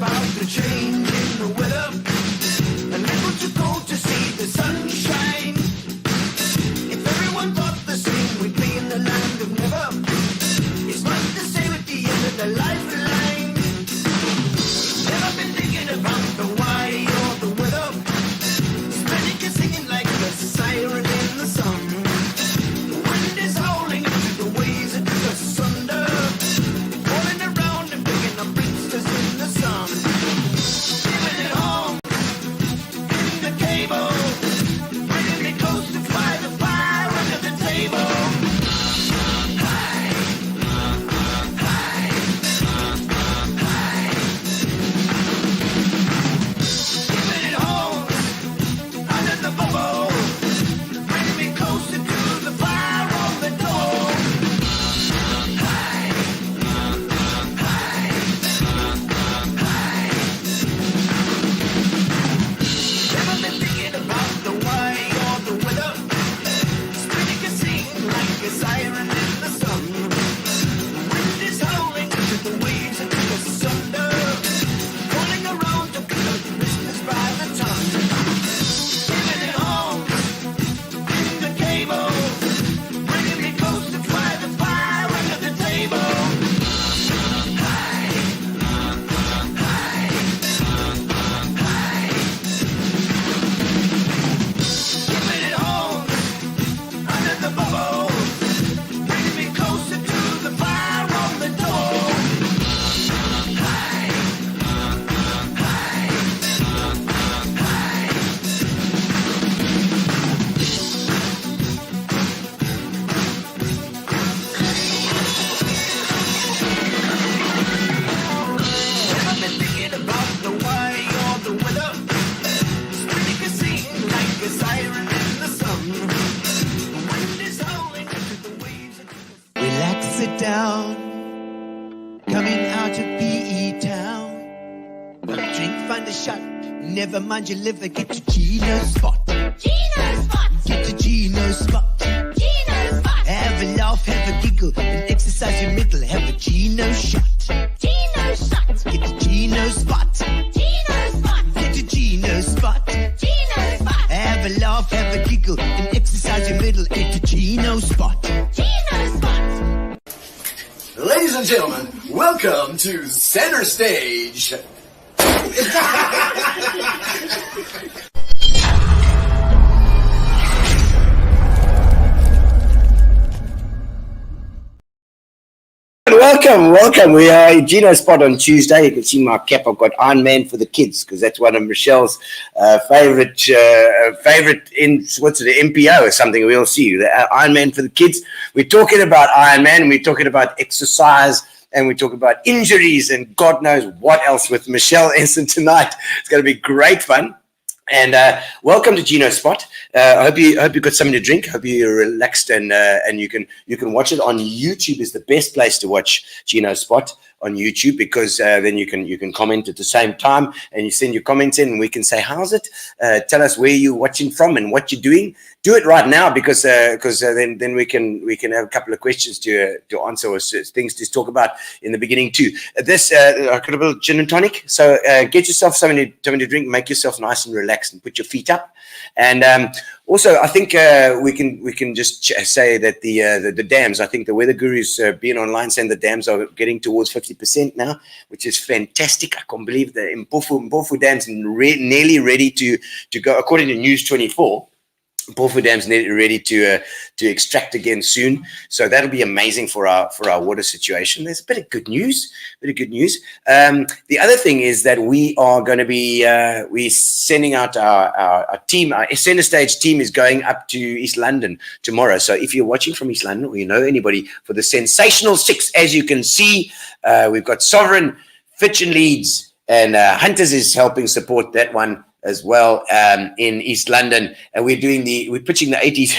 about the change in the weather, unable to go to see the sunshine. If everyone thought the same, we'd be in the land of never. It's not the same at the end of the lifeline. Never been thinking about the why or the weather. Spanish is singing like a siren in the sun. The wind is howling into the waves into the thunder, rolling around and picking up blisters in the sun. Giving it home in the cable, bringing me close to fly the fire under the table. Giving it home under the bubble, bringing me closer to the fire on the door. Never been thinking about the why or the weather. Spinning can sing like a siren in the sun. The wind is howling into the waves into the thunder, rolling around to pick up business by the ton. Giving it home in the cable, bringing me close to fly the fire under the table. Giving it home under the bubble, bringing me closer to the fire on the door. Never been thinking about the why or the weather. Spinning can sing like a siren in the sun. The wind is howling into the waves into the Relax, sit down. Coming out of PE town. Got a drink, find a shot. Never mind your liver, get to Gino's spot. Gino spot, Get to Gino's spot. Gino spot, Have a laugh, have a giggle, and exercise your middle. Have a Gino shot. Gino shot, Get to Gino's spot. Gino spot, Get to Gino's spot. Gino spot, Have a laugh, have a giggle, and exercise your middle. Get to Gino's spot. Gino spot. Ladies and gentlemen, welcome to Center Stage. Welcome. We are at Gino Spot on Tuesday. You can see my cap. I've got Ironman for the kids because that's one of Michelle's favorite in what's it, MPO or something. We'll see the Ironman for the kids. We're talking about Ironman. We're talking about exercise. And we talk about injuries and God knows what else with Michelle Enslin tonight. It's going to be great fun. And welcome to Gino Spot. I hope you got something to drink. Hope you're relaxed and you can watch it on YouTube. Is the best place to watch Gino Spot on YouTube because then you can comment at the same time and you send your comments in and we can say how's it. Tell us where you're watching from and what you're doing. Do it right now because then we can have a couple of questions to answer or things to talk about in the beginning too. This I could have a gin and tonic. So get yourself something to drink, make yourself nice and relaxed, and put your feet up. And also, I think we can just say that the dams. I think the weather gurus being online saying the dams are getting towards 50% now, which is fantastic. I can't believe the Mpofu dams nearly ready to go according to News 24. Mpofu Dam's ready to extract again soon, so that'll be amazing for our water situation. There's a bit of good news. The other thing is that we are going to be we sending out our team. Our Center Stage team is going up to East London tomorrow. So if you're watching from East London or you know anybody for the Sensational Six, as you can see, we've got Sovereign, Fitch and Leeds, and Hunters is helping support that one as well in East London, and we're pitching the 80s.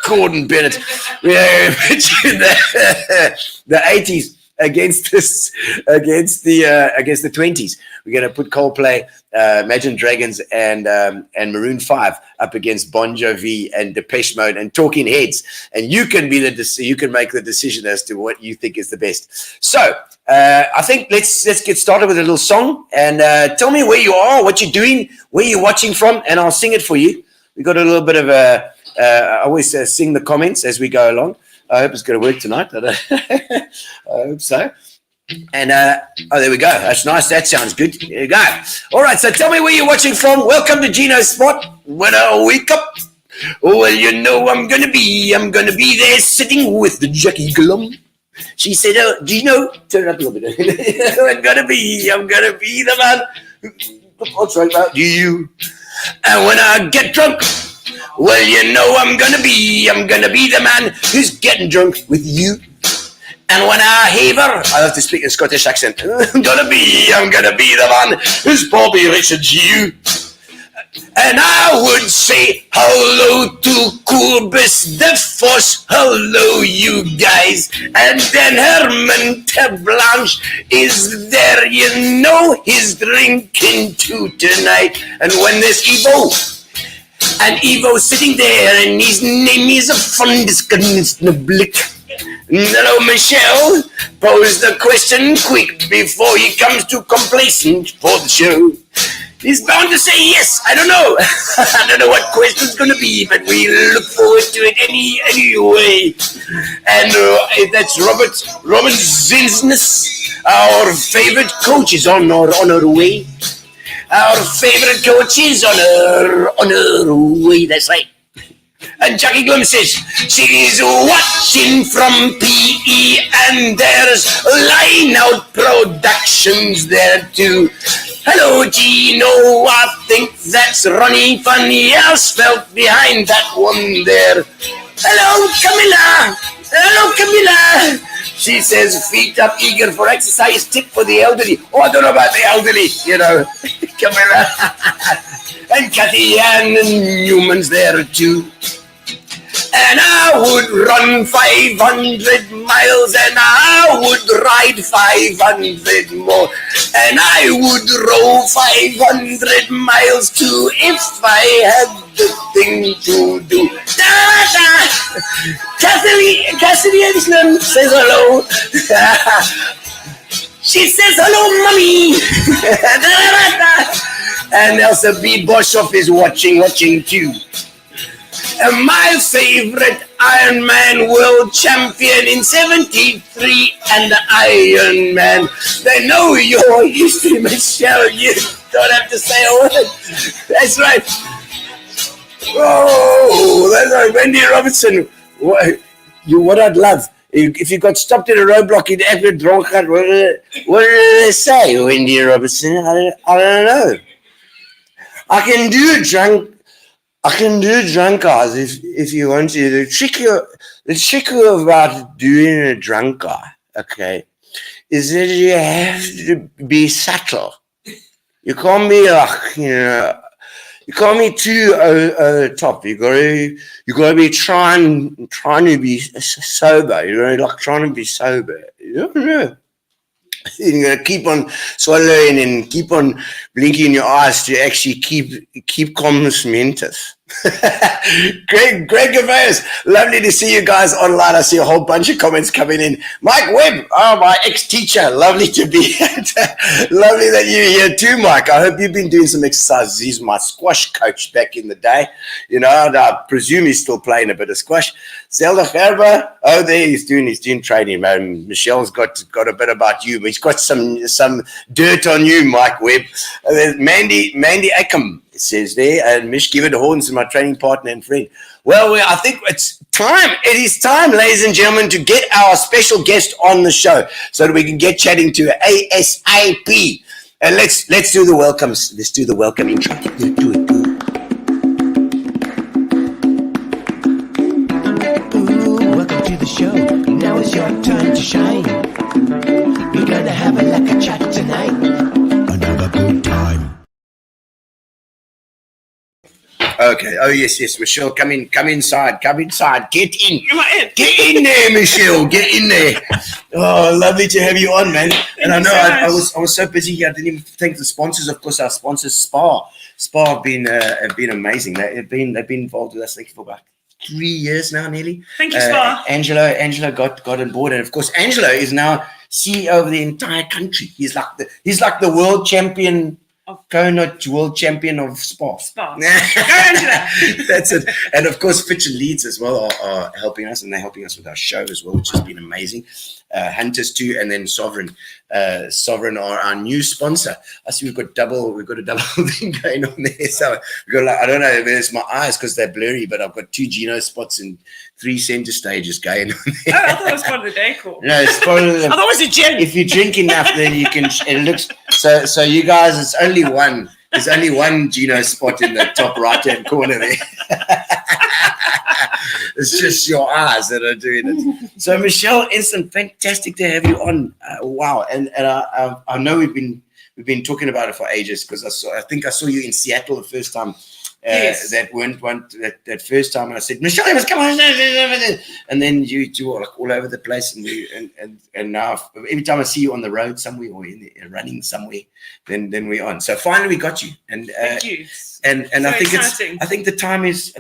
Gordon Bennett, we're pitching the 80s against the 20s. We're going to put Coldplay, Imagine Dragons, and Maroon 5 up against Bon Jovi and Depeche Mode and Talking Heads, and you can make the decision as to what you think is the best. So I think let's get started with a little song, and tell me where you are, what you're doing, where you're watching from, and I'll sing it for you. We got a little bit of I always sing the comments as we go along. I hope it's going to work tonight. I hope so. And there we go. That's nice. That sounds good. There you go. All right. So tell me where you're watching from. Welcome to Gino's spot. When I wake up, well, you know I'm gonna be there sitting with the Jackie Glum. She said, "Oh, Gino, turn it up a little bit. I'm gonna be the man. What's right about you? And when I get drunk, well, you know I'm gonna be the man who's getting drunk with you. And when I haver, I have to speak in Scottish accent. I'm gonna be the man who's Bobby Richards you. And I would say hello to Coolbus the Foss, hello you guys. And then Herman Blanche is there, you know he's drinking too tonight. And when there's Evo sitting there, and his name is a Blick. Hello, Michelle. Pose the question quick before he comes too complacent for the show. He's bound to say yes. I don't know. I don't know what question's going to be, but we look forward to it anyway. And that's Robin Zinsness, our favorite coach, is on our way. Our favorite coach is on her way. That's right. And Jackie Glum says she's watching from PE, and there's Line Out Productions there too. Hello, Gino, I think that's Ronnie Funny Elsfeld behind that one there. Hello, Camilla. She says feet up, eager for exercise, tip for the elderly. Oh, I don't know about the elderly, you know. Camilla. And Kathy Ann and Newman's there too. And I would run 500 miles, and I would ride 500 more, and I would row 500 miles too if I had the thing to do. Cassidy Enslin says hello. She says hello, mommy. And Elsa B. Boshoff is watching too. And my favorite Ironman World Champion in 73 and the Ironman. They know your history, Michelle. You don't have to say a word. That's right. Oh, that's right. Wendy Robertson. What I'd love. If you got stopped at a roadblock in every drunkard, what did they say, Wendy Robertson? I don't know. I can do drunk cars if you want to. The trick about doing a drunk car, okay, is that you have to be subtle. You can't be like, you can't be too over the top. You gotta be trying to be sober. Trying to be sober. You don't know. You're gonna keep on swallowing and keep on blinking your eyes to actually keep calmness mentis. Greg Gavez, lovely to see you guys online. I see a whole bunch of comments coming in. Mike Webb, my ex-teacher, lovely to be lovely that you're here too, Mike. I hope you've been doing some exercises. He's my squash coach back in the day. And I presume he's still playing a bit of squash. Zelda Gerber, there he's doing training, man. Michelle's got a bit about you. He's got some dirt on you, Mike Webb. There's Mandy Ackham. It says there, and Mish Given Horns is my training partner and friend. Well, I think it's time. It is time, ladies and gentlemen, to get our special guest on the show so that we can get chatting to ASAP. And let's do the welcomes. Let's do the welcome intro. Do it. Ooh, welcome to the show. Now it's your time to shine. We're gonna have a lekker chat tonight. Another good time. Okay. Oh yes, Michelle, come inside. Get in. Am I in? Get in there, Michelle. Get in there. Oh, lovely to have you on, man. And I know I was so busy here. I didn't even thank the sponsors. Of course, our sponsors, Spa have been amazing. They've been involved with us, I think, for about 3 years now, nearly. Thank you, Spa. Angelo got on board, and of course, Angelo is now CEO of the entire country. He's like the world champion. Kona World Champion of Spa. Go, Angela. That's it. And of course, Fitch and Leeds as well are helping us, and they're helping us with our show as well, which has been amazing. Hunters too, and then Sovereign. Sovereign are our new sponsor. I see we've got a double thing going on there. So we've got, like, I don't know if it's my eyes because they're blurry, but I've got 2 Gino spots and 3 center stages going on there. Oh, I thought it was part of the decor. No, it's part of the, I thought it was a gym. if you drink enough, then you can. It looks so. You guys, it's only one. There's only one Gino spot in the top right-hand corner there. It's just your eyes that are doing it. So Michelle Enslin, fantastic to have you on. Wow, and I know we've been talking about it for ages because I think I saw you in Seattle the first time. Yes. That first time, and I said, Michelle, you must come on, and then you were like all over the place, and now every time I see you on the road somewhere or running somewhere, then we're on. So finally we got you, and Thank you. and So I think exciting. I think the time's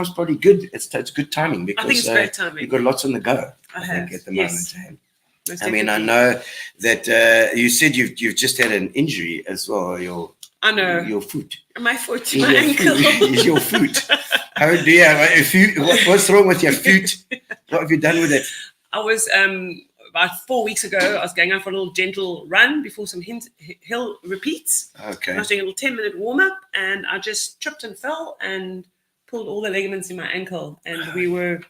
probably good. It's good timing because I think it's great timing. You've got lots on the go. I think have, at the yes. moment. Most I mean, I definitely. know that you said you've just had an injury as well. I know. Your foot. My foot, Is my your ankle. foot- is your foot. How do you have a foot? What's wrong with your foot? What have you done with it? I was about 4 weeks ago. I was going out for a little gentle run before some hill repeats. Okay. I was doing a little 10-minute warm up, and I just tripped and fell and pulled all the ligaments in my ankle. And we were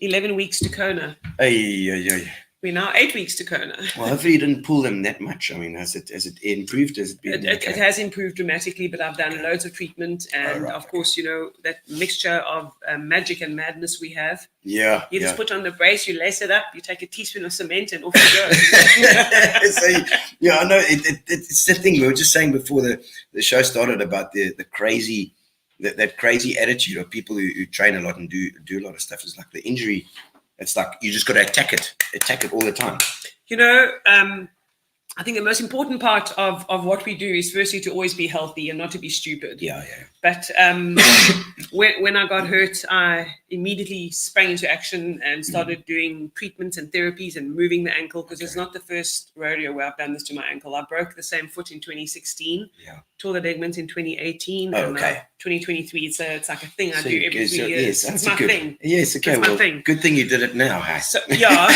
11 weeks to Kona. Ay. We're now 8 weeks to Kona. Well, hopefully you didn't pull them that much. I mean, has it improved? Has it been It has improved dramatically, but I've done loads of treatment, and right, of course, that mixture of magic and madness we have. Yeah. You just put on the brace, you lace it up, you take a teaspoon of cement, and off you go. So, I know it's the thing we were just saying before the show started about the crazy that crazy attitude of people who train a lot and do a lot of stuff. Is like the injury. It's like you just got to attack it all the time. I think the most important part of what we do is firstly to always be healthy and not to be stupid. Yeah. But when I got hurt, I immediately sprang into action and started doing treatments and therapies and moving the ankle, because it's not the first rodeo where I've done this to my ankle. I broke the same foot in 2016, tore the ligament in 2018, and 2023. It's like a thing I do every 3 years. It's my thing. Yes, okay. It's my thing. Good thing you did it now. Huh? So, yeah.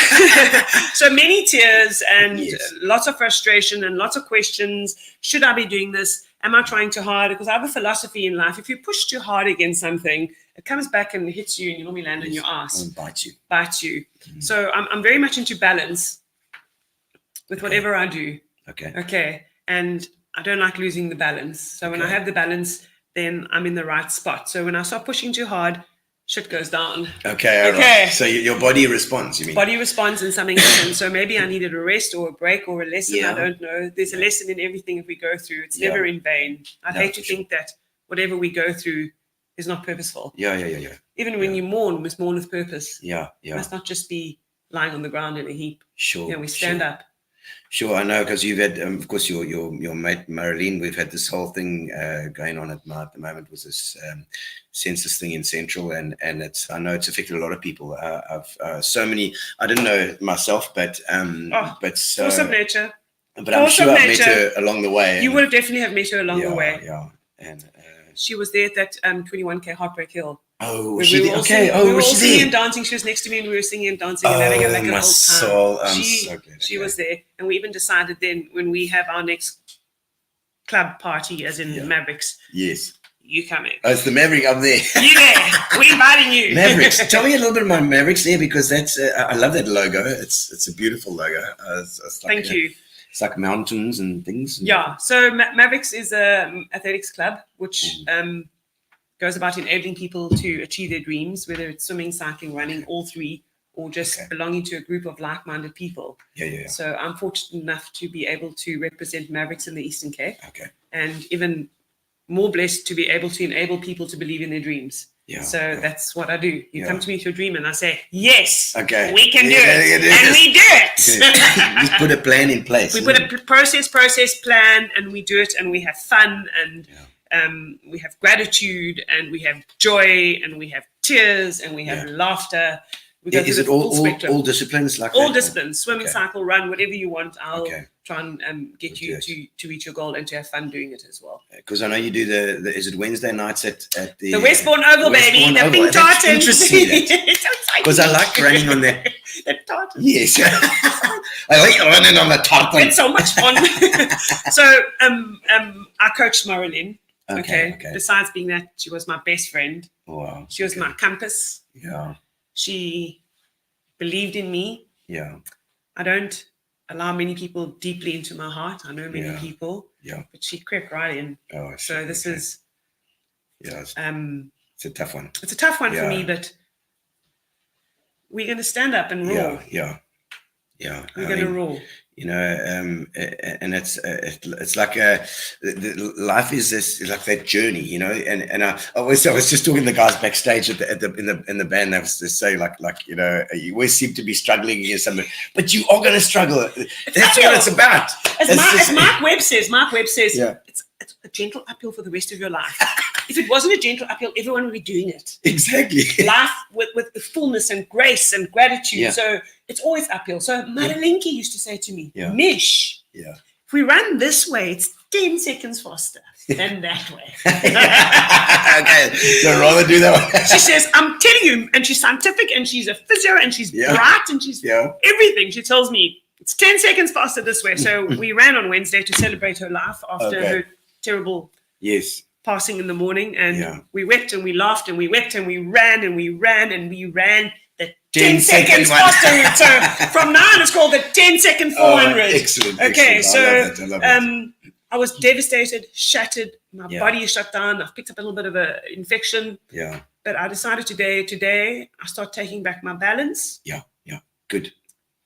So many tears and lots of frustration and lots of questions. Should I be doing this? Am I trying too hard? Because I have a philosophy in life. If you push too hard against something, it comes back and hits you, and you normally land on your ass. And bite you. Mm-hmm. So I'm very much into balance with whatever I do. Okay. And I don't like losing the balance. So when I have the balance, then I'm in the right spot. So when I start pushing too hard, shit goes down. Okay. Right. So your body responds, you mean? Body responds and something happens. So maybe I needed a rest or a break or a lesson. I don't know. There's a lesson in everything if we go through. It's never in vain. I'd hate to think that whatever we go through is not purposeful. Yeah. Even when you mourn, we must mourn with purpose. Yeah. It must not just be lying on the ground in a heap. Sure. We stand up. Sure, I know, because you've had, of course, your mate Marilyn. We've had this whole thing going on at the moment with this census thing in Central, and I know it's affected a lot of people. I've so many. I didn't know myself, but Force of nature. But I'm sure I've met her along the way. You would have definitely have met her along the way. Yeah, and she was there at that 21K Heartbreak Hill. Oh, was she there? Okay. We were all was she singing there? and dancing. She was next to me, and we were singing and dancing and having like an old time. Soul. I'm so glad. She was there, and we even decided then when we have our next club party, as in Mavericks. Yes. You coming? Oh, it's the Maverick up there. You there? We're inviting you. Mavericks. Tell me a little bit about Mavericks there, because that's I love that logo. It's a beautiful logo. It's like Thank you. It's like mountains and things. Yeah. So Mavericks is a athletics club which goes about enabling people to achieve their dreams, whether it's swimming, cycling, running, all three, or just belonging to a group of like-minded people. Yeah. So I'm fortunate enough to be able to represent Mavericks in the Eastern Cape. Okay. And even more blessed to be able to enable people to believe in their dreams. Yeah. So yeah. that's what I do. You Yeah. come to me with your dream and I say, yes, Okay. we can do Yeah, it. it is. And we do it. Just put a plan in place. We put a process plan, and we do it, and we have fun, and we have gratitude, and we have joy, and we have tears, and we have laughter. We go Is through it the full spectrum. all disciplines like All that? disciplines, swim, Okay. cycle, run, whatever you want. I'll Okay. try and get you to reach your goal and to have fun doing it as well. Because I know you do the is it Wednesday nights at the Westbourne Oval, baby, Westbourne the Oval. pink That tartan. interests me, that. It's so exciting. Because I like running on there. The tartan. Yes. I like running on the tartan. It's so much fun. So I coached Marilyn. Okay. Besides being that, she was my best friend. Wow. She was my compass. Yeah. She believed in me. Yeah. I don't allow many people deeply into my heart. I know many people. Yeah. But she crept right in. Oh, So this is it's a tough one. it's a tough one for me, but we're going to stand up and roar. Yeah. We're going to roar. You know, and it's like life is this is like that journey, you know. And I was just talking to the guys backstage in the band. They was just saying like you know, you always seem to be struggling against something, but you are going to struggle. That's what it's about. As Mark Webb says, Yeah. it's a gentle uphill for the rest of your life. If it wasn't a gentle uphill, everyone would be doing it. Exactly. Life with the fullness and grace and gratitude. Yeah. So it's always uphill. So Madalinki used to say to me, Yeah. Mish, Yeah. if we run this way, it's 10 seconds faster than that way. Okay. So I'd rather do that one. She says, I'm telling you, and she's scientific and she's a physio and she's Yeah. bright and she's Yeah. everything. She tells me it's 10 seconds faster this way. So we ran on Wednesday to celebrate her life after Okay. her terrible Yes. passing in the morning. And Yeah. we wept and we laughed and we wept and we ran and we ran and we ran the 10 10 seconds second one. faster route. So from now on, it's called the 10-second 400. Excellent. Okay, Excellent. so I love that. I was devastated, shattered. My Yeah. body is shut down. I've picked up a little bit of an infection. Yeah. But I decided today, I start taking back my balance. Yeah. Good.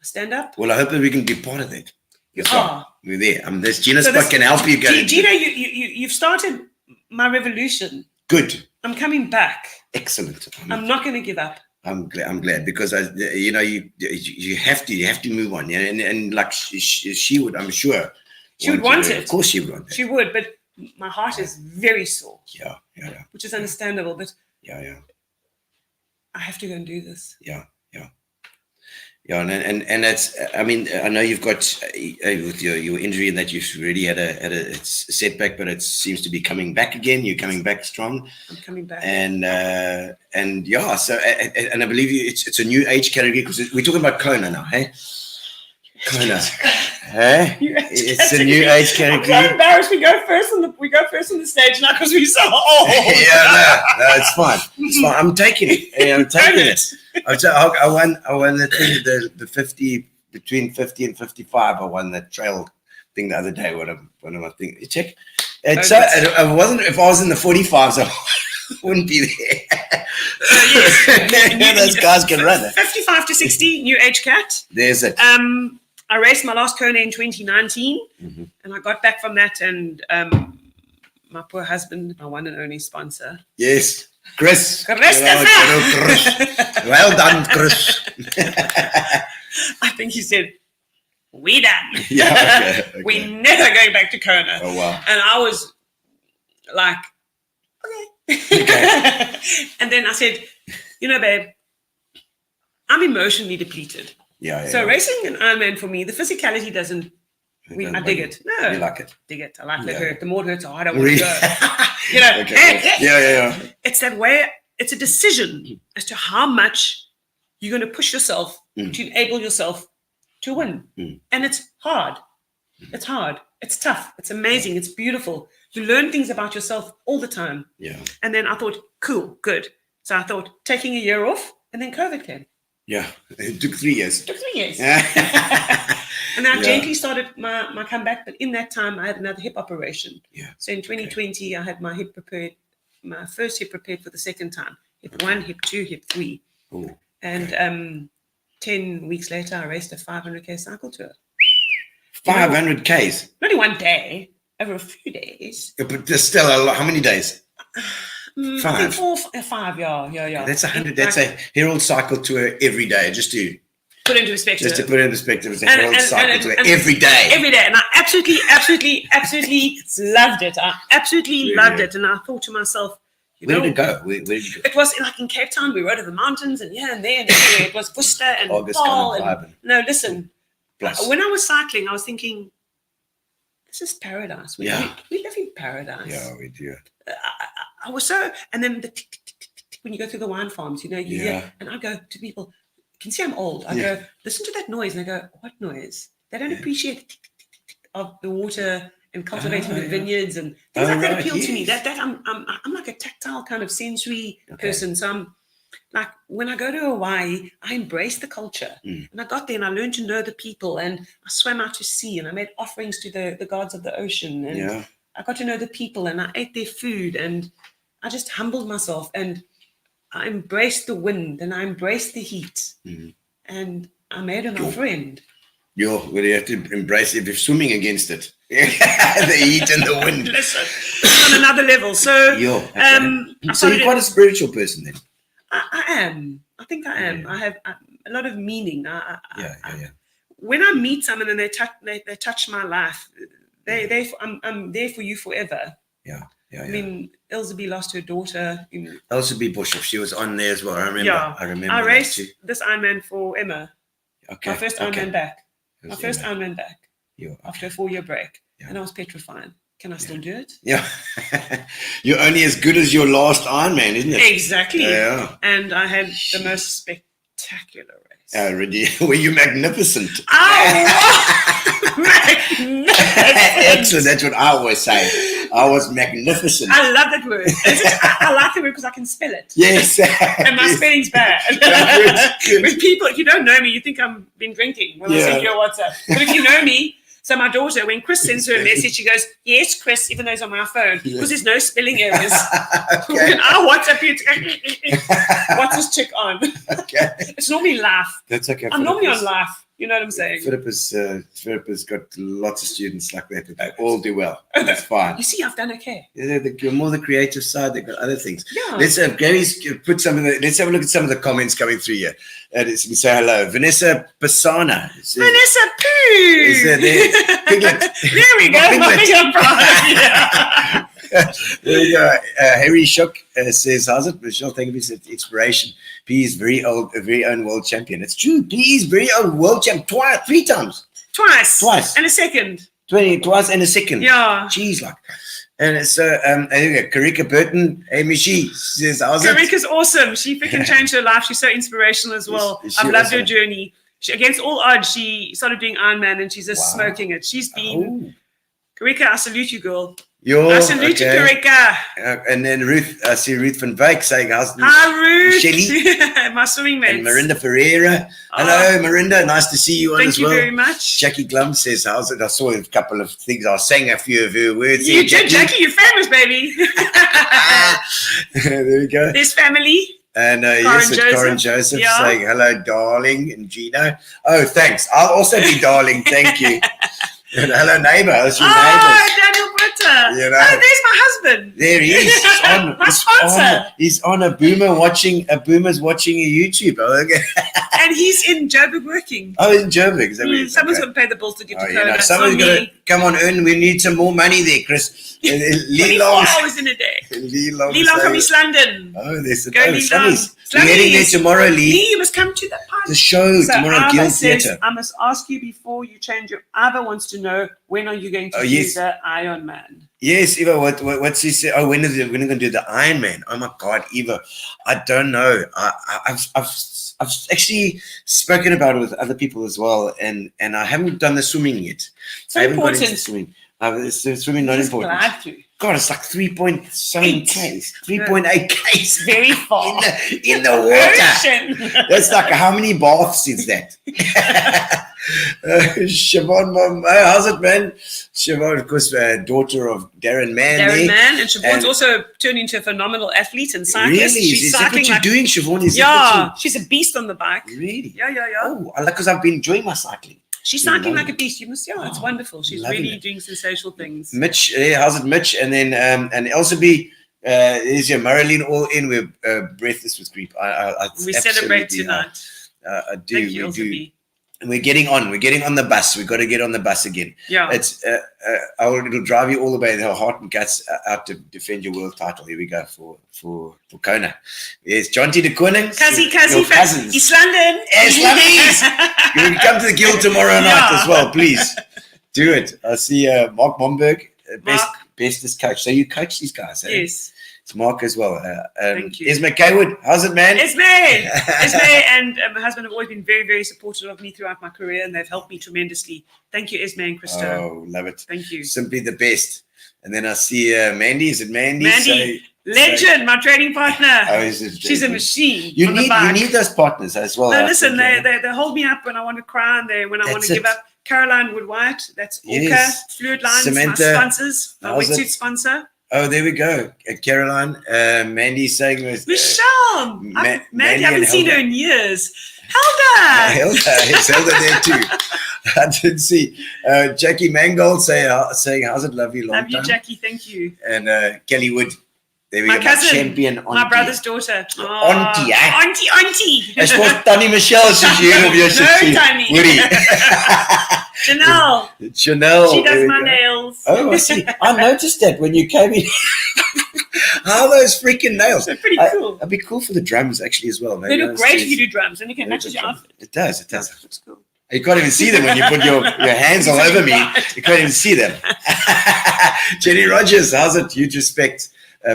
I stand up. Well, I hope that we can be part of that. You So, are. we're there. This Gino So Spot this- can help you go. Gino, you've started my revolution. Good. I'm coming back. Excellent. I'm not going to give up. I'm glad because you have to move on. Yeah, and like she would, I'm sure. She would want it. Of course, she would want that. She would, but my heart is very sore, Yeah. which is understandable. But Yeah. I have to go and do this. Yeah, and that's. I mean, I know you've got with your injury and that you've really had a setback, but it seems to be coming back again. You're coming back strong, I'm coming back. and yeah. So and I believe it's a new age category because we're talking about Kona now, hey? Kona, hey? It's a new age I'm category. so embarrassed. We go first on the stage now because we're so old. Yeah, no, it's fine. It's fine. I'm taking it. Yeah, I'm taking it. I won the thing, the 50 between 50 and 55. I won that trail thing the other day. One of my things. You check. It's I wasn't. If I was in the 45s, I wouldn't be there. Those guys can run it. 55 to 60, new age cat. There's it. I raced my last Kona in 2019, and I got back from that, and my poor husband, my one and only sponsor. Yes, Chris. Chris. Well done, Chris. I think he said, "We done. Yeah, okay. We're never going back to Kona." Oh wow. And I was like, okay. And then I said, babe, I'm emotionally depleted. Yeah. So racing an Ironman for me, the physicality doesn't. I dig it. No, You like it. dig it. I like the Yeah. hurt. The more it hurts, the harder I want to Really? go. Okay. Yeah. It's that way. It's a decision as to how much you're going to push yourself to enable yourself to win. And it's hard. It's hard. It's tough. It's amazing. It's beautiful. You learn things about yourself all the time. Yeah. And then I thought, cool, good. So I thought taking a year off, and then COVID came. Yeah. It took 3 years. It took 3 years. Yeah. And I Yeah. gently started my comeback, but in that time I had another hip operation. Yeah. So in 2020, I had my hip prepared, my first hip prepared for the second time. Hip 1, hip 2, hip 3. Oh, And 10 weeks later, I raced a 500k cycle tour. 500 Ks. Not in one day, over a few days. But there's still a lot. How many days? I think 5, yeah. That's 100. That's a Herald cycle tour every day. Just to put into perspective. Just to put it in perspective, it's a Herald cycle tour every day. Every day. And I absolutely loved it. I absolutely loved it. And I thought to myself, where did it go? Where did you go? It was like in Cape Town. We rode over the mountains and here and there and everywhere. It was Worcester and Paul. No, listen. Plus. When I was cycling, I was thinking, this is paradise. We live in paradise. Yeah, we do. I was so, and then the tick, tick, tick, tick, when you go through the wine farms, you hear, and I go to people, you can see I'm old. I go, listen to that noise. And I go, what noise? They don't appreciate the tick, tick, tick, tick of the water and cultivating the vineyards and things like that appeal to me. That I'm like a tactile kind of sensory person. So I'm like, when I go to Hawaii, I embrace the culture. And I got there and I learned to know the people, and I swam out to sea and I made offerings to the gods of the ocean. And I got to know the people and I ate their food and I just humbled myself and I embraced the wind and I embraced the heat and I made her my friend. You have to embrace it if you're swimming against it. The heat and the wind. Listen, it's on another level. So, so you're quite a spiritual person then? I am. I think I am. I have a lot of meaning. When I meet someone and they touch my life, I'm there for you forever. I mean, Elzeby lost her daughter. Elzeby Bushhoff, she was on there as well. I remember. I raced this Ironman for Emma. My first Ironman back. After a 4-year break. And I was petrifying. Can I still do it? Yeah. You're only as good as your last Ironman, isn't it? Exactly. Yeah. And I had the most spectacular race. Really? Were you magnificent? Magnificent. Excellent. That's what I always say. I was magnificent. I love that word. I like the word because I can spell it. Yes. And my spelling's bad. With people, if you don't know me, you think I've been drinking when I send you a WhatsApp. But if you know me, so my daughter, when Chris sends her a message, she goes, yes, Chris, even though it's on my phone, because there's no spelling errors. When I WhatsApp you, what's this chick on? It's normally laugh. That's okay. I'm normally on laugh. You know what I'm saying? Philip has got lots of students like that. They all do well. That's fine. You see, I've done okay. You're more the creative side. They've got other things. Yeah. Let's put some of the. Let's have a look at some of the comments coming through here. We say hello, Vanessa Pisana. Vanessa Poo. Is there? Piglet. There we go. There you go. Harry Shook says, how's it? Michelle, thank you for the inspiration. P is very own world champion. It's true. P is very own world champ three times. Twice. And a second. Twice and a second. Yeah. Jeez, like. And so, there you go. Karika Burton, hey, Michi says, how's it? Karika's awesome. She freaking changed her life. She's so inspirational as well. I've loved her journey. Against all odds, she started doing Ironman and she's just smoking it. She's been... Karika, I salute you, girl. I salute you, Karika. And then Ruth, I see Ruth van Wyk saying, hi, Ruth. Shelly. My swimming mates. And Marinda Ferreira. Hello, Marinda. Nice to see you on as well. Thank you very much. Jackie Glum says, how's it? I saw a couple of things. I was saying a few of her words. You did, Jackie. You're famous, baby. There we go. This family. And Corin Joseph saying, hello, darling, and Gino. Oh, thanks. I'll also be darling. Thank you. And hello, neighbour. How's your neighbours? Daniel Britta. You know, there's my husband. There he is. My sponsor. He's on a boomer's watching a YouTube. And he's in Joburg working. Oh, in Joburg. Someone's going to pay the bills to get to Kona. Someone's going to come on, earn. We need some more money there, Chris. 24 hours in a day. Leelong from East London. Oh, there's the Slummies. We're heading there tomorrow, Lee. Lee, you must come to that party. The show tomorrow at Guild Theatre. I must ask you before you change your... Ava wants to know, when are you going to do the Ironman? Yes, Eva, what's he say? Oh, when are we going to do the Ironman? Oh my God, Eva, I don't know. I've actually spoken about it with other people as well, and I haven't done the swimming yet. So I haven't important. got into swimming. The swimming not important. God, it's like 3.7 Ks, 3.8 Ks. Very far. in the water. That's like, how many baths is that? Siobhan, Mom, how's it, man? Siobhan, of course, daughter of Darren Mann. Darren Mann, and Siobhan's also turned into a phenomenal athlete and cyclist. Really? She's cycling. Is that what you're doing, Siobhan? Yeah, she's a beast on the bike. Really? Yeah. Oh, because I've been enjoying my cycling. She's cycling like a beast. You must, it's wonderful. She's really doing sensational things. Mitch, how's it, Mitch? And then and Elzeby, Is your Marilyn all in? We're breathless with grief. We celebrate tonight. I do. Thank you, We Elsa do. B. And we're getting on. We're getting on the bus. We've got to get on the bus again. Yeah. It's it'll drive you all the way, the heart and guts out to defend your world title. Here we go for Kona. Yes, John T. de Koning. Kassie, Your cousins. East London. Yes, Lammies. You can come to the guild tomorrow night as well, please. Do it. I see Mark Momberg, bestest coach. So you coach these guys, eh? Yes. It's Mark as well. Thank you. Esme Kaywood, how's it, man? Esme and my husband have always been very, very supportive of me throughout my career, and they've helped me tremendously. Thank you, Esme and Krista. Oh, love it. Thank you. Simply the best. And then I see Mandy. Is it Mandy? Mandy, legend, my training partner. Oh, is it? She's a machine. You on the need bike. those partners as well. No, I listen, think, they hold me up when I want to cry, and when I want That's to give it. up. Caroline Wood-White, that's Orca, Yes. Fluid Lines, Samantha, my sponsors, my how's it? wetsuit sponsor. Oh, there we go. Caroline, Mandy saying with Michelle, Mandy Mandy, I and haven't seen her Helga. in years. Helga! Hilda there too. I didn't see. Jackie Mangold saying, how's it, love you, long Love you, time. Jackie, thank you. And Kelly Wood. There we My go. cousin, Champion auntie. my brother's daughter. Auntie, eh? Auntie. Ek sport Tannie Michelle soos jy op jou sit. No, Tannie. Hoorie. Chanel, she there does we my go. nails. Oh, I see. I noticed that when you came in. How are those freaking nails? They're pretty cool. It'd be cool for the drums actually as well. They look great if you do drums, and you can match your outfit. It does. It does. That's cool. You can't even see them when you put your hands all over me. You can't even see them. Jenny Rogers, how's it? Huge respect.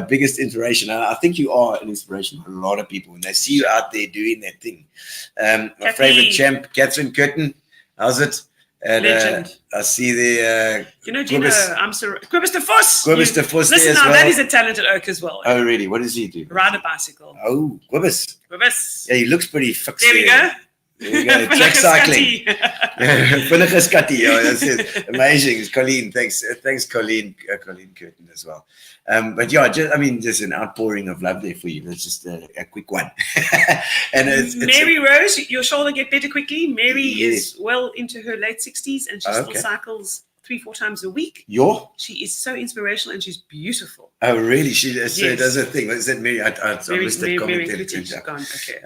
Biggest inspiration. I think you are an inspiration for a lot of people when they see you out there doing that thing. My favorite champ, Catherine Curtin. How's it? And, Legend. I see the Gino, Quibus- I'm sorry. Quibus de Vos. Quibus de Vos there Listen as now, well. that is a talented oak as well. Oh, really? What does he do? Ride a bicycle. Oh, Quibus. Quibus. Yeah, he looks pretty fixed. There we go. There we go. Track cycling. Vinnige Scotty. Yeah, that's it. Amazing. It's Colleen. Thanks, Colleen. Colleen Curtin as well. But yeah, just an outpouring of love there for you. That's just a quick one. And it's Mary Rose, your shoulder get better quickly. Mary Yes. is well into her late 60s, and she still cycles 3-4 times a week. She is so inspirational, and she's beautiful. Oh, really? She Yes. does her thing. What is that, Mary? I missed that comment. Mary there. she's gone. Okay.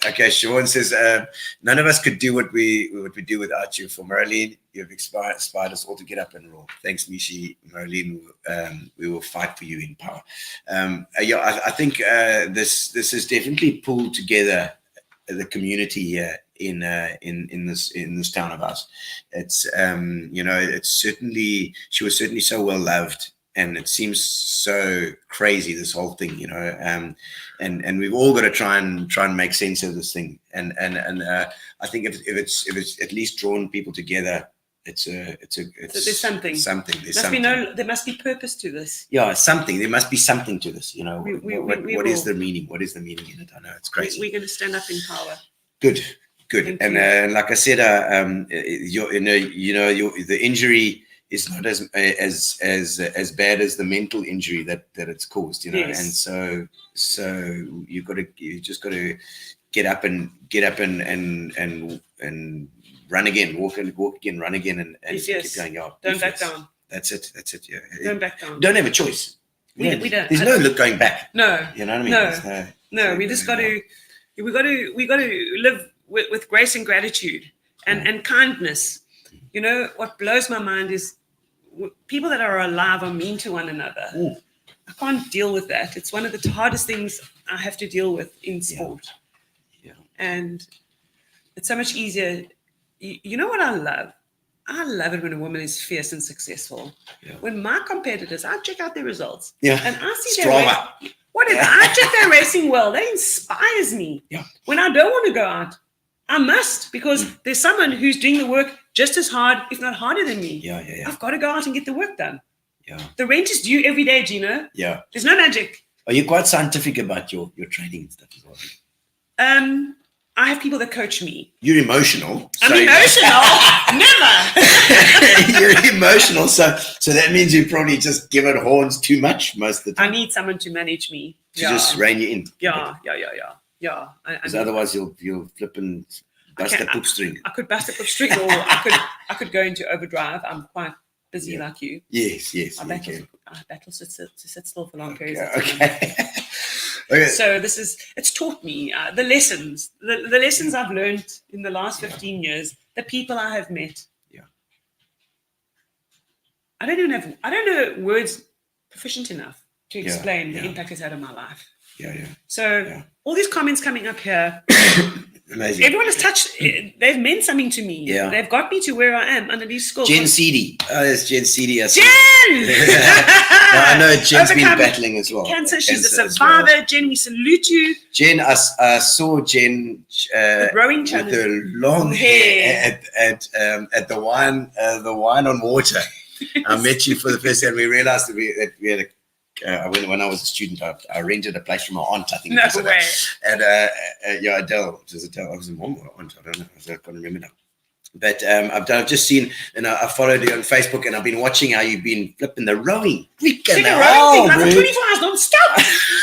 Okay, Siobhan says, none of us could do what we do without you. For Marilyn, you've inspired us all to get up and roll. Thanks, Mishi. Marilyn, we will fight for you in power. I think this has definitely pulled together the community here in this town of ours. It's it's certainly, she was certainly so well loved. And it seems so crazy, this whole thing, and we've all got to try and make sense of this thing. And I think if it's at least drawn people together, it's there's something. There must be purpose to this. Yeah, something. There must be something to this. What is the meaning? What is the meaning in it? I know it's crazy. We're going to stand up in power. Good. Thank And like I said, the injury is not as bad as the mental injury that it's caused, Yes. and so you just got to get up and run again, walk again, run again, and Yes. keep going. Yeah, Don't back down. That's it. Yeah. Don't back down. Don't have a choice. We don't. There's no look going back. No. You know what I mean? No. There's No, we just got to. We got to live with grace and gratitude and kindness. What blows my mind is people that are alive are mean to one another. Ooh. I can't deal with that. It's one of the hardest things I have to deal with in sport. Yeah. And it's so much easier. You know what I love? I love it when a woman is fierce and successful. Yeah. When my competitors, I check out their results. Yeah. And I see Strava. whatever. I check their racing well. That inspires me. Yeah. When I don't want to go out, I must, because there's someone who's doing the work just as hard, if not harder than me. Yeah. I've got to go out and get the work done. Yeah. The rent is due every day, Gino. Yeah. There's no magic. Are you quite scientific about your training and stuff as well? I have people that coach me. You're emotional. I'm emotional. Never. You're emotional, so that means you probably just give it horns too much most of the time. I need someone to manage me. To just rein you in. Yeah. Because otherwise you'll flip and bust a poop string. I could bust a poop string, or I could go into overdrive. I'm quite busy like you. Yes. I battle to sit still for long periods of time. Okay. Okay. So it's taught me the lessons I've learned in the last 15 years, the people I have met. Yeah. I don't know words proficient enough to explain the yeah. impact it's had on my life. Yeah. So all these comments coming up here, Amazing. everyone has touched, they've meant something to me. Yeah. They've got me to where I am under these schools. Jen Seedy. Oh, there's Jen Seedy. Jen! I know Jen's been Overcome battling as well. Cancer. She's a Cancer as survivor. well. Jen, we salute you. Jen, I saw Jen rowing with challenge. her long hair at the wine on water. I met you for the first time. We realized that we had when I was a student, I rented a place from my aunt, I think. No way. And Adele, which is Adele. I was a mom or aunt, I don't know. I can't remember now. But I've just seen, and I followed you on Facebook, and I've been watching how you've been flipping the rowing. Rowing thing, like for 24 hours non-stop.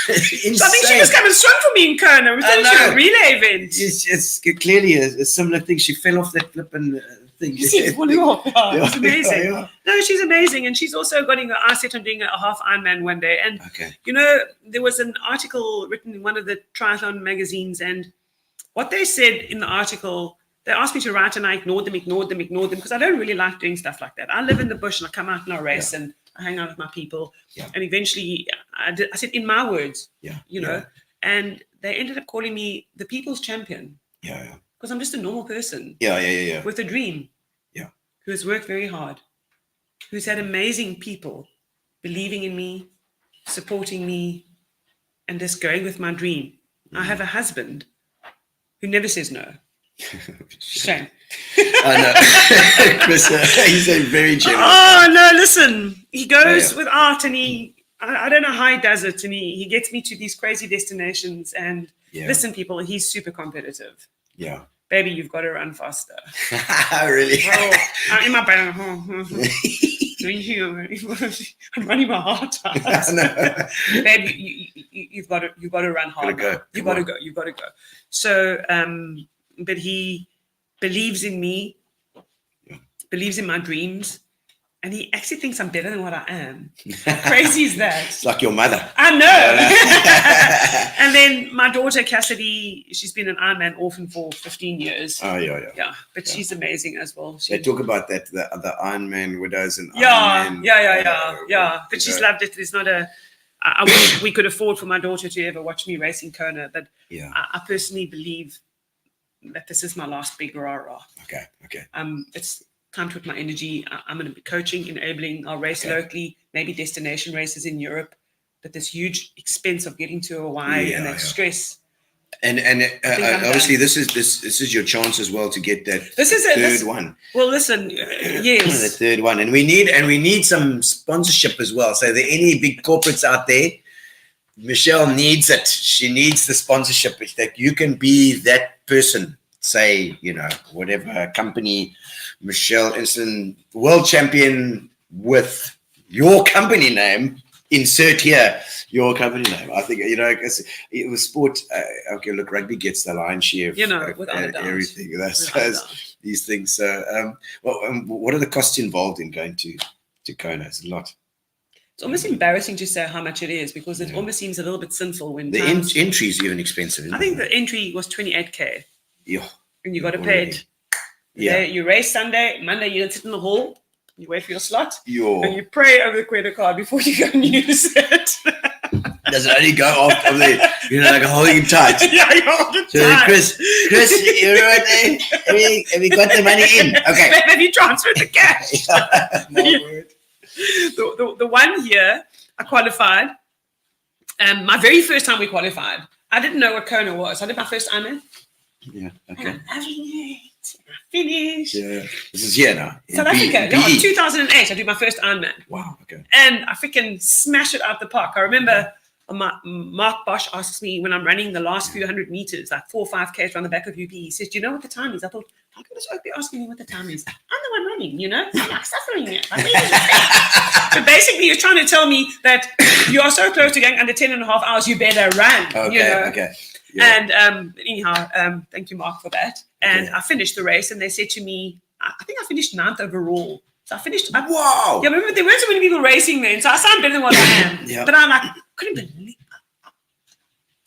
Insane. So I think she was coming swim for me in Kona. We I was doing know. a relay event. It's clearly a similar thing. She fell off that flipping thing. She's falling off. Oh, it's amazing. Yeah. No, she's amazing. And she's also I set on doing a half Ironman one day. And, Okay. there was an article written in one of the triathlon magazines. And what they said in the article, they asked me to write, and I ignored them because I don't really like doing stuff like that. I live in the bush and I come out and I race and I hang out with my people. Yeah. And eventually I said, in my words, and they ended up calling me the people's champion. Yeah. Because I'm just a normal person. Yeah. With a dream. Yeah. Who has worked very hard. Who's had amazing people believing in me, supporting me, and just going with my dream. I have a husband who never says no. Shame. I know. Chris, he's a very generous. Oh, no, listen. He goes with art and I don't know how he does it. And he gets me to these crazy destinations. And listen, people, he's super competitive. Yeah. Baby, you've got to run faster. Really? In my brain, I'm running my heart out. Baby, you've got to run harder. You've got to go. So, but he believes in me, believes in my dreams, and he actually thinks I'm better than what I am. How crazy is that? It's like your mother. I know. And then my daughter Cassidy, she's been an Ironman orphan for 15 years. Oh, yeah. Yeah, but she's amazing as well. They talk about that, the Ironman widows and Ironman. Yeah. But she's loved it. There's not I wish we could afford for my daughter to ever watch me race in Kona, but I personally believe that this is my last big rah-rah. Okay. It's time to put my energy. I'm going to be coaching, enabling. I'll race locally, maybe destination races in Europe. But this huge expense of getting to Hawaii and that stress. And obviously this is your chance as well to get that third one. Well, listen, yes, the third one, and we need some sponsorship as well. So, are there any big corporates out there? Michelle needs it. She needs the sponsorship. That you can be that person. Say, whatever company, Michelle Enslin, world champion with your company name. Insert here your company name. I think it was sport. Okay, look, rugby gets the lion's share of without a doubt. Everything. That's these things. So, what are the costs involved in going to Kona? It's a lot. It's almost embarrassing to say how much it is because it almost seems a little bit sinful when the entry is even expensive. I think the entry was $28,000. Yeah, and you got to pay it. Yeah, you race Sunday, Monday you sit in the hall. You wait for your slot, and you pray over the credit card before you go and use it. Does it only go off of the, like holding him tight? Yeah, you hold it so tight. Chris, you're right there. Have you got the money in? Okay. Have you transferred the cash? My word. The 1 year I qualified, my very first time we qualified, I didn't know what Kona was. I did my first Ironman. Yeah, okay. I finished. Yeah. This is here now. South Africa. No, 2008, I did my first Ironman. Wow, okay. And I freaking smashed it out the park. I remember Mark Bosch asks me when I'm running the last few hundred meters, like 4 or 5Ks around the back of UP. He says, do you know what the time is? I thought, how can this oak be asking me what the time is? I'm the one running, I'm like suffering it. But basically, you're trying to tell me that you are so close to going under 10 and a half hours, you better run. Okay. Yeah. And anyhow, thank you, Mark, for that. And I finished the race, and they said to me, I think I finished 9th overall So I finished. Wow. Yeah, remember there weren't so many people racing then, so I sound better than what I am. Yeah. But I'm like, couldn't believe.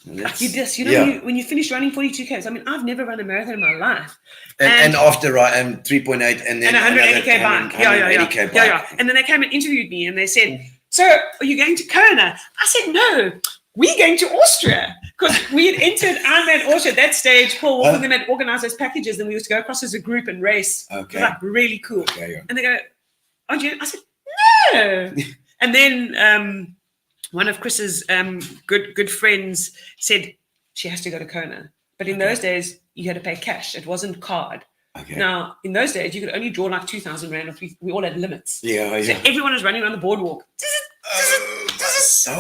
That's- You just, you know, yeah. when you finish running 42 k's. I mean, I've never run a marathon in my life. And after 3.8 and then And a 180k bike. Yeah. 180k bike. Yeah. And then they came and interviewed me and they said, so are you going to Kona? I said, no, we're going to Austria. Because we had entered Ironman Austria at that stage. Paul Wolf and them had organized those packages and we used to go across as a group and race. Okay. It was like really cool. Okay, yeah. And they go, aren't you? I said, no. And then one of Chris's good friends said she has to go to Kona. But in those days, you had to pay cash. It wasn't card. Okay. Now, in those days, you could only draw like 2,000 Rand. Or we all had limits. Yeah. So everyone was running around the boardwalk. So.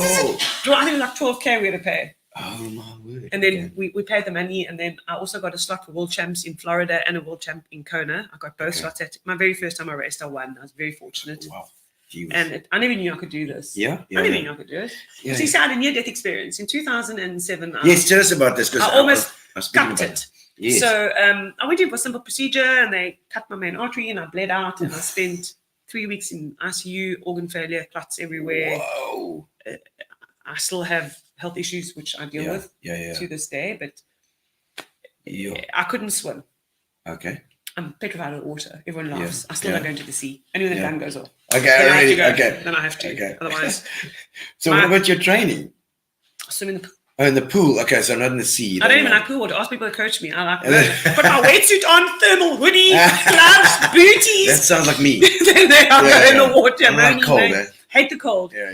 Draw, I think it was like 12k we had to pay. Oh my word. And then we paid the money. And then I also got a slot for World Champs in Florida and a World Champ in Kona. I got both slots. At my very first time I raced, I won. I was very fortunate. Wow. And I never knew I could do this. Yeah. I never knew I could do it. Yeah, See, so I had a near-death experience. In 2007, Yes, tell us about this. I almost speaking cupped about it. Yes. So I went in for a simple procedure and they cut my main artery and I bled out and I spent 3 weeks in ICU, organ failure, clots everywhere. Whoa. I still have health issues, which I deal with Yeah. to this day, but Yeah. I couldn't swim. Okay. I'm petrified of water. Everyone laughs. Yeah. I still don't go into the sea. Only when the gun goes off. Okay. Then I have Already. to go. Okay. Then I have to. Okay. Otherwise, So what about your training? I swim in the pool. Oh, in the pool. Okay, so not in the sea. I don't even like pool water. Ask people to coach me. I like put my wetsuit on, thermal hoodie, gloves, booties. That sounds like me. Then I go in the water. I like cold, eh? Hate the cold. Yeah.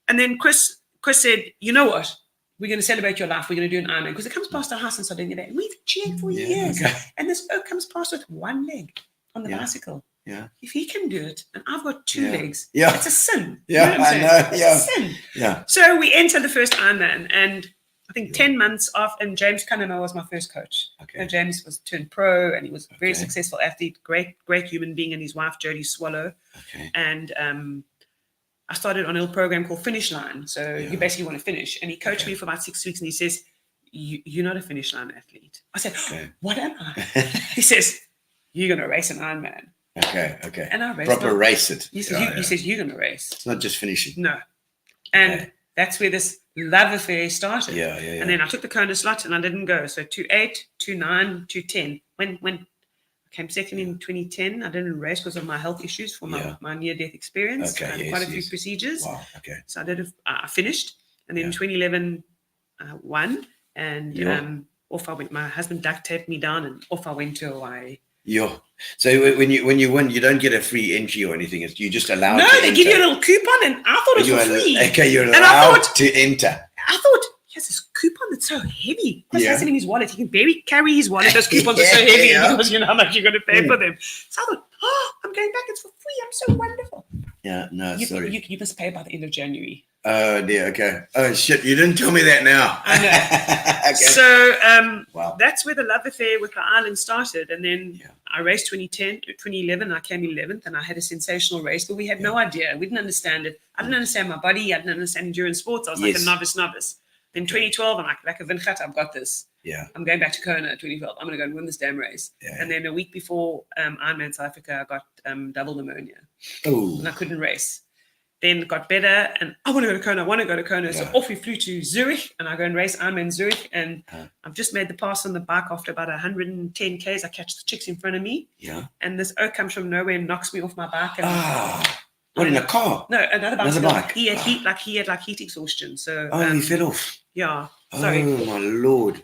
And then Chris said, you know what? We're going to celebrate your life. We're going to do an Ironman. Because it comes past our house in Sardinia. And we've cheered for years. Okay. And this oak comes past with one leg on the bicycle. Yeah. If he can do it, and I've got two legs, Yeah. it's a sin. Yeah, You know what I'm I know, saying? yeah. It's a sin. Yeah. So we entered the first Ironman. And I think 10 months off, and James Cunningham was my first coach. Okay. So James was turned pro, and he was a very Okay. successful athlete, great human being, and his wife, Jodie Swallow. Okay. And I started on a little program called Finish Line. So you basically want to finish. And he coached me for about 6 weeks and he says, you're not a finish line athlete. I said, what am I? He says, you're going to race an Ironman. Okay. And I raced. Proper race it. He says, you're going to race. It's not just finishing. No. And that's where this love affair started. Yeah. And then I took the Kona slot and I didn't go. So 2.8, 2.9, 2.10. When I came second in 2010, I didn't race because of my health issues for my near-death experience. Okay, I had quite a few procedures. Wow. Okay. So I finished. And then in 2011, I won. And off I went. My husband duct taped me down and off I went to Hawaii. Yeah. So when you win, you don't get a free entry or anything. You just allowed. No, to they enter. give you a little coupon, and I thought it was for free. Okay, you're And I allowed thought- to enter. I thought he has this coupon that's so heavy. Chris Yeah. has it in his wallet. He can barely carry his wallet. Those coupons are so heavy because you know how much you're going to pay for them. So I thought, I'm going back. It's for free. I'm so wonderful. Yeah. No. Sorry. You must pay by the end of January. Oh dear. Okay. Oh shit! You didn't tell me that now. I know. Okay. So Wow. that's where the love affair with the island started. And then I raced 2011. I came 11th and I had a sensational race, but we had no idea. We didn't understand it. I didn't understand my body. I didn't understand endurance sports. I was like a novice. Then 2012, I'm like a Vinchat, I've got this. Yeah. I'm going back to Kona 2012. I'm going to go and win this damn race. Yeah. And then a week before Ironman South Africa, I got double pneumonia Oh. and I couldn't race. Then it got better and I want to go to Kona. So off we flew to Zurich and I go and race Ironman Zurich. And I've just made the pass on the bike after about 110 Ks. I catch the chicks in front of me. Yeah. And this oak comes from nowhere and knocks me off my bike. And What, in a car? No, another bike. Another bike? He had heat exhaustion. So He fell off. yeah. Sorry. Oh my lord.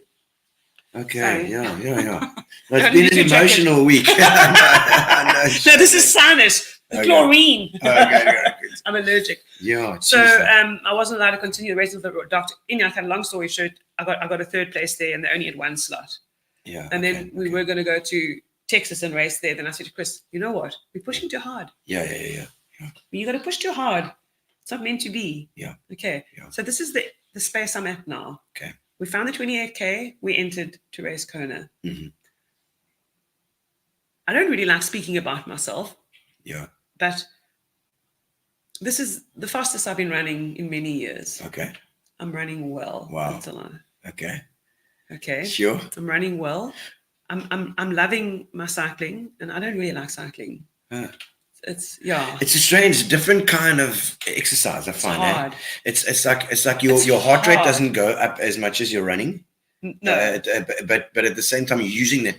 Okay. Sorry. Yeah. No, Don't it's need been an to check emotional week. I know. No, this is sinus. Okay. Chlorine. Okay. I'm allergic. Yeah. So jeez, I wasn't allowed to continue the race with the doctor. Anyway, long story short, I got a third place there, and they only had one slot. yeah. And then we were going to go to Texas and race there. Then I said to Chris, you know what? We're pushing too hard. Yeah. When you got to push too hard, it's not meant to be. Yeah. Okay. Yeah. So this is the space I'm at now. Okay. We found the 28K. We entered to race Kona. Mm-hmm. I don't really like speaking about myself. Yeah. But this is the fastest I've been running in many years. Okay. I'm running well. Wow. That's a lie. Okay. Okay. Sure. I'm running well. I'm loving my cycling, and I don't really like cycling. It's It's a strange, different kind of exercise. I find hard. It's like your heart rate doesn't go up as much as you're running. No, but at the same time you're using that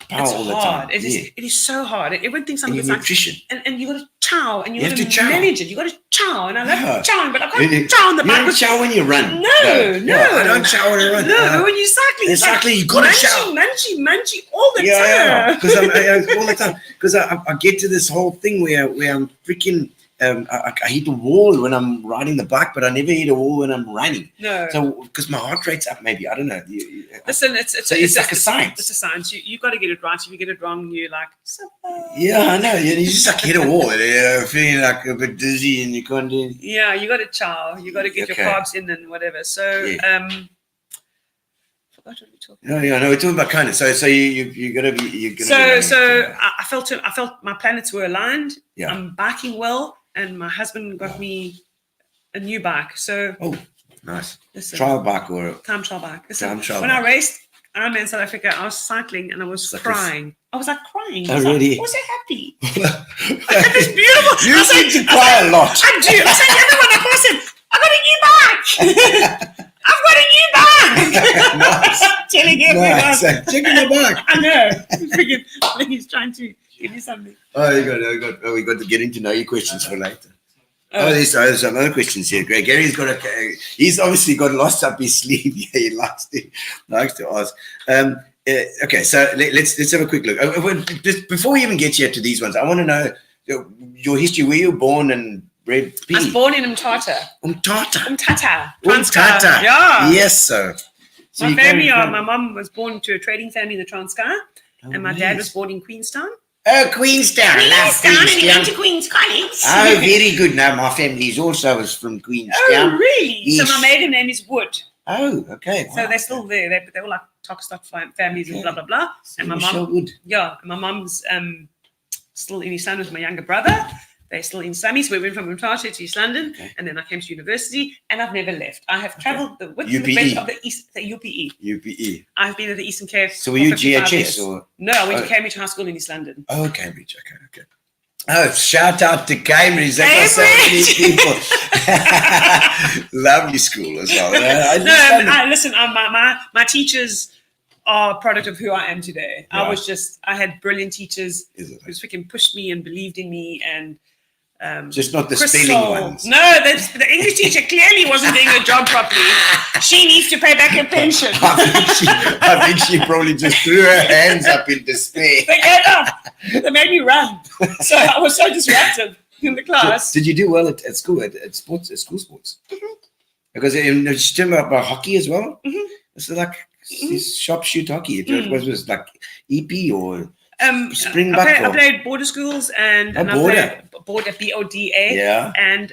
power it's all the hard. time. It is so hard. Everyone thinks I'm And good your at nutrition. and you got to chow, and you have got to chow. manage it. You got to chow, and I love Yeah. chowing, but I You can't chow on the don't bike. chow when you run. No. I don't chow when I run. No, when you're cycling, in it's like cycling, you gotta munchy, chow. munchy all the Yeah, time. because I'm all the time. Because I get to this whole thing where I'm freaking. I hit the wall when I'm riding the bike, but I never hit a wall when I'm running. No. So because my heart rate's up, maybe I don't know. Listen, it's like a science. It's a science. You got to get it right. If you get it wrong, you're like, Yeah, I know. You just like hit a wall, feeling like a bit dizzy, and you can't do. yeah, you got to chow. You got to get your carbs in and whatever. So, forgot what we talking. No, we're talking about Kona. So you're gonna be. I felt my planets were aligned. Yeah. I'm biking well, and my husband got me a new bike. So Nice. listen, Trial bike or time trial bike. Listen, Time trial when bike. I raced Ironman South Africa, I was cycling and I was Like crying. I was like crying. Oh, I was really? Like, I was so happy. It's beautiful. You I was seem like, to cry a lot. I do. I said to everyone, I said, I got a new bike. I've got a new bike. Nice. Telling everyone. Nice. Check in the bike. I know. Freaking, he's trying to give you something. We got to get into know your questions for later. There's some other questions here. Greg Gary's he's obviously got lots up his sleeve. Yeah, he likes to ask. Okay, so let's have a quick look. Just before we even get yet to these ones, I want to know your history. Where you were born and bred? I was born in Umtata. Umtata. Transkei. Yeah. Yes, sir. So My you family came from- my mum was born to a trading family in the Transkei, and my dad was born in Queenstown. Oh, Queenstown. I love and he went to Queenstown. Queen's College. Oh, very good. Now, my family also was from Queenstown. Oh, really? Yes. So my maiden name is Wood. Oh, okay. So Wow. they're still there. They were like stock families and blah, blah, blah. And my Michelle mum, Wood. yeah, and my mum's still in East London with my younger brother. They're still in Sammy. So we went from Umtata to East London, and then I came to university, and I've never left. I have travelled the width and the breadth of the East, the UPE. UPE. I've been at the Eastern Cape. So were for you 55 GHS years. or? No, I went to Cambridge High School in East London. Oh, Cambridge. Okay. Oh, shout out to Cambridge. That was so many people. Lovely school as well. Listen, my teachers are a product of who I am today. Right. I had brilliant teachers who Is it? freaking pushed me and believed in me, and Just not the Crystal. spelling ones. No, the English teacher clearly wasn't doing her job properly. She needs to pay back her pension. I think she probably just threw her hands up in despair. They made me run. So I was so disruptive in the class. Did you do well at school, at sports, at school sports? Mm-hmm. Because she's talking about hockey as well. It's like sharpshoot hockey. It was like EP or Springbok. I played border schools and I played border BODA. Yeah. And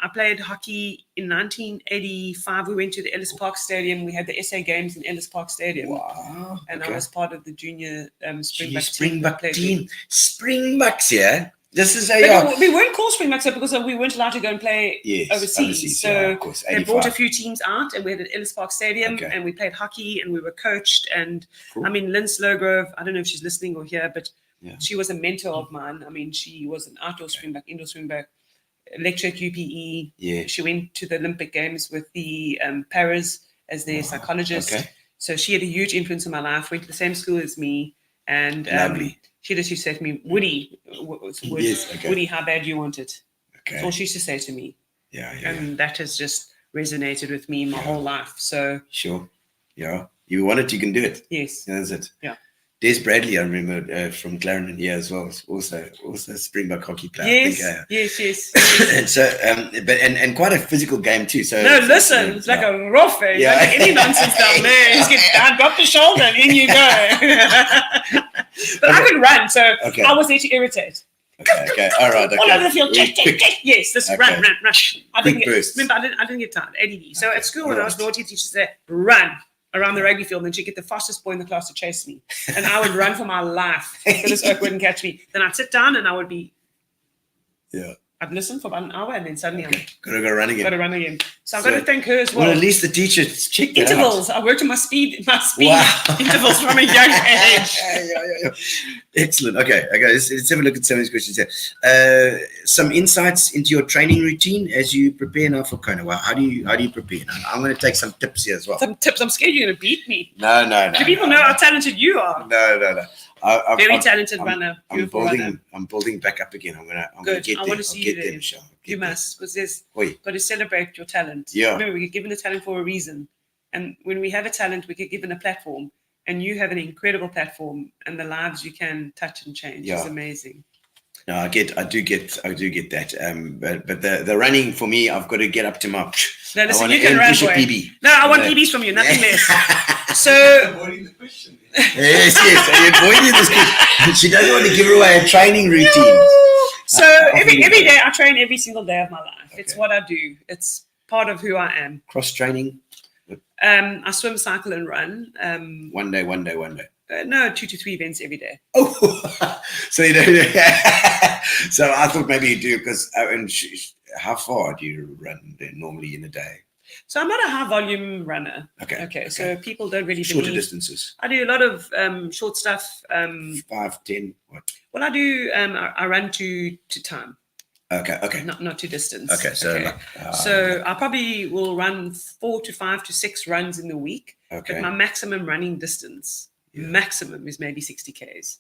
I played hockey in 1985. We went to the Ellis Park Stadium. We had the SA Games in Ellis Park Stadium. Wow. And I was part of the junior Springbok Springbok team. team. Springboks, yeah. This is But we weren't called Springboks because we weren't allowed to go and play Yes, overseas. So yeah, of course, they brought a 85. few teams out, and we had at Ellis Park Stadium, and we played hockey, and we were coached. And Cool. I mean, Lynn Slowgrove, I don't know if she's listening or here, but Yeah. she was a mentor of mine. I mean, she was an outdoor Springbok, indoor Springbok, lecturer at UPE. Yeah. She went to the Olympic Games with the Paras as their psychologist. Okay. So she had a huge influence on my life. Went to the same school as me, and Lovely. she just used to say to me, Woody, Yes, okay. Woody, how bad do you want it? Okay. That's all she used to say to me. Yeah. And that has just resonated with me my whole life. So, Sure. Yeah. You want it, you can do it. yes. That's it. Yeah. Des Bradley, I remember from Clarendon here as well. Also a Springbok hockey player. I Yes, think, yes. and so, and quite a physical game too. So No, listen, it's like a rough face. Yeah. Like any nonsense down there. Just get down, drop the shoulder, and in you go. But I could run, so Okay. I was there to irritate. Okay. All right. Okay. All over the field, Really check. quick. Yes, just Okay. run. I Quick didn't bursts. remember, I didn't get tired. ADD. So at school, when I was Alright. naughty, teacher said, run around the rugby field, and she'd get the fastest boy in the class to chase me. And I would run for my life so this oak wouldn't catch me. Then I'd sit down and I would be Yeah. I'd listen for about an hour and then suddenly I'm Gotta go run again. got to run again. So I've So- got to thank her as Well, well. at least the teacher checked that out. Intervals. I worked on my speed Wow. intervals from a young age. Yeah. Excellent. Okay. Let's have a look at some of these questions here. Some insights into your training routine as you prepare now for Kona. Well, how do you prepare now? I'm going to take some tips here as well. Some tips. I'm scared you're going to beat me. No. Do people know how talented you are? No. Very talented runner. Beautiful runner. I'm building back up again. I'm gonna Good. get I there. want to see I'll you get there, there. Michelle. I'll get You there. must, because there's Oi. got to celebrate your talent. Yeah. Remember, we get given a talent for a reason. And when we have a talent, we get given a platform. And you have an incredible platform, and the lives you can touch and change is Yeah. amazing. No, I do get that. But the running for me, I've got to get up to my. No, I listen, wanna you can run, push a boy. PB. No, I want Yeah. PBs from you, nothing less. So, Avoiding the question. Yes. You're avoiding this. She doesn't want to give away a training routine. so every day I train every single day of my life. It's Okay. what I do. It's part of who I am. Cross training. I swim, cycle, and run. One day. No, 2 to 3 events every day. Oh, so you know. So I thought maybe you do because. How far do you run then normally in a day? So I'm not a high volume runner. Okay. So people don't really Shorter believe. distances. I do a lot of short stuff. 5, 10. What? Well, I do. I run to time, Okay. not to distance. Okay. So. So I probably will run 4 to 5 to 6 runs in the week. Okay. But my maximum running distance, Yeah. maximum, is maybe 60 k's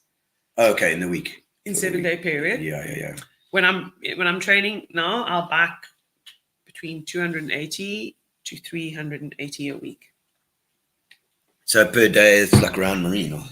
Okay, in the week. in For the 7-day period. Yeah. When I'm training now, I'll bike between 280 to 380 a week. So per day it's like around marine, or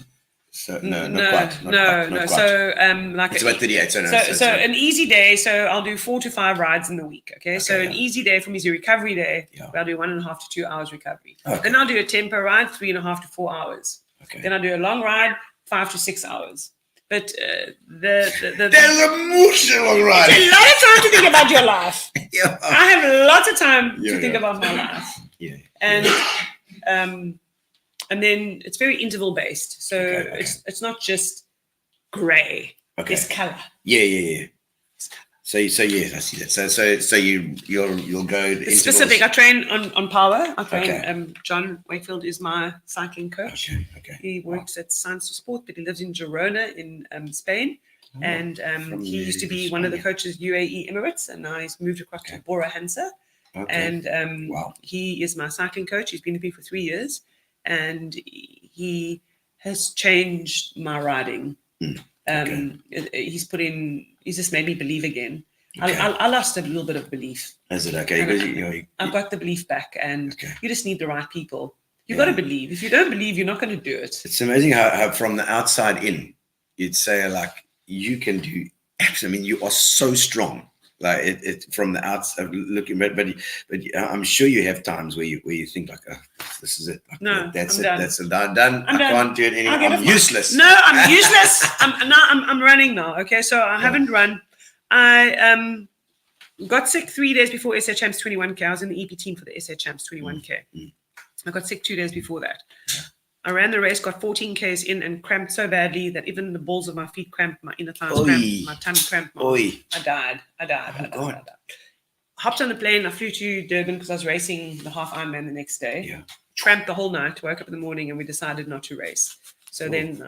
so not quite. Not quite. So like It's about 38. so an easy day. So I'll do 4 to 5 rides in the week. Okay. So an easy day for me is a recovery day. Yeah. Where I'll do 1.5 to 2 hours recovery. Okay. Then I'll do a tempo ride, 3.5 to 4 hours. Okay. Then I'll do a long ride, 5 to 6 hours. But There's a moosh along ride. a lot of time to think about your life. Yeah. I have lots of time Yeah, to think yeah. about my life. Yeah. And then it's very interval based. So Okay. it's not just grey. Okay. It's colour. Yeah. So yes, I see that. So you'll go It's specific. I train on power. I train. Okay. John Wakefield is my cycling coach. Okay. He works at Science to Sport, but he lives in Girona in Spain. And from he used to be one of the Spain. coaches UAE Emirates, and now he's moved across to Bora Hansa. Okay. And Wow. he is my cycling coach. He's been with me for 3 years, and he has changed my riding. He's just made me believe again. Okay. I lost a little bit of belief. Is it okay? And Because I've got the belief back, and Okay. you just need the right people. You've Yeah. got to believe. If you don't believe, you're not going to do it. it's amazing how from the outside in, you'd say like you can do. I mean, you are so strong. Like it from the outside looking, but I'm sure you have times where you think like, oh, this is it. Like, No, that's I'm it. done. That's it. I'm done. I'm I done. can't do it anymore. I'll get I'm it fine. useless. No, I'm useless. I'm running now. Okay, so I haven't run. I got sick 3 days before SA Champs 21K. I was in the EP team for the SA Champs 21K. I got sick 2 days before that. I ran the race, got 14 Ks in, and cramped so badly that even the balls of my feet cramped, my inner thighs Oi. cramped, my tummy cramped. Oi. I died. I died. Hopped on the plane. I flew to Durban because I was racing the half Ironman the next day. Yeah. Tramped the whole night. Woke up in the morning, and we decided not to race. So Oh. then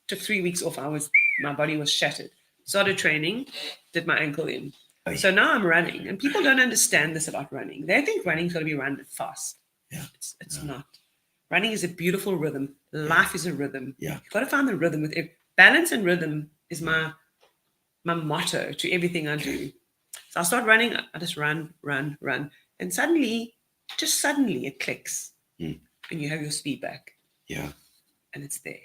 took 3 weeks off. My body was shattered. Started training. Did my ankle in. Oi. So now I'm running, and people don't understand this about running. They think running's got to be run fast. Yeah. It's not. Running is a beautiful rhythm. Life is a rhythm. Yeah. You've got to find the rhythm with it. Balance and rhythm is my motto to everything I do. So I start running. I just run. And suddenly it clicks. Mm. And you have your speed back. Yeah. And it's there.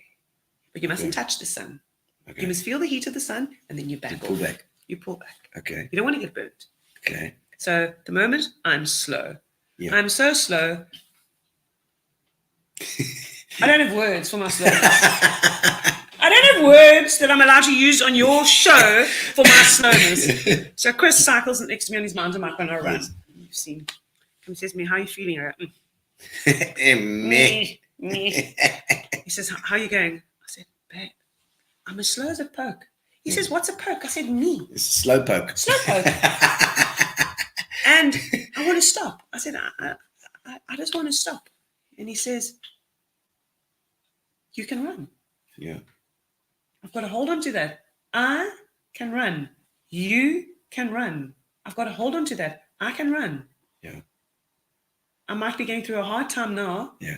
But you mustn't touch the sun. Okay. You must feel the heat of the sun, and then you back pull off. back. You pull back. Okay. You don't want to get burnt. Okay. So the moment I'm slow. Yeah. I'm so slow. I don't have words for my slowness. I don't have words that I'm allowed to use on your show for my slowness. So Chris cycles next to me on his mountain bike when I run. You've seen. He says to me, "How are you feeling?" I go, Me. me. He says, "How are you going?" I said, "Babe, I'm as slow as a poke." He says, what's a poke? I said, me. It's a slow poke. Slow poke. And I want to stop. I said, I just want to stop. And he says, you can run. Yeah. I've got to hold on to that. I can run. You can run. I've got to hold on to that. I can run. Yeah. I might be going through a hard time now. Yeah.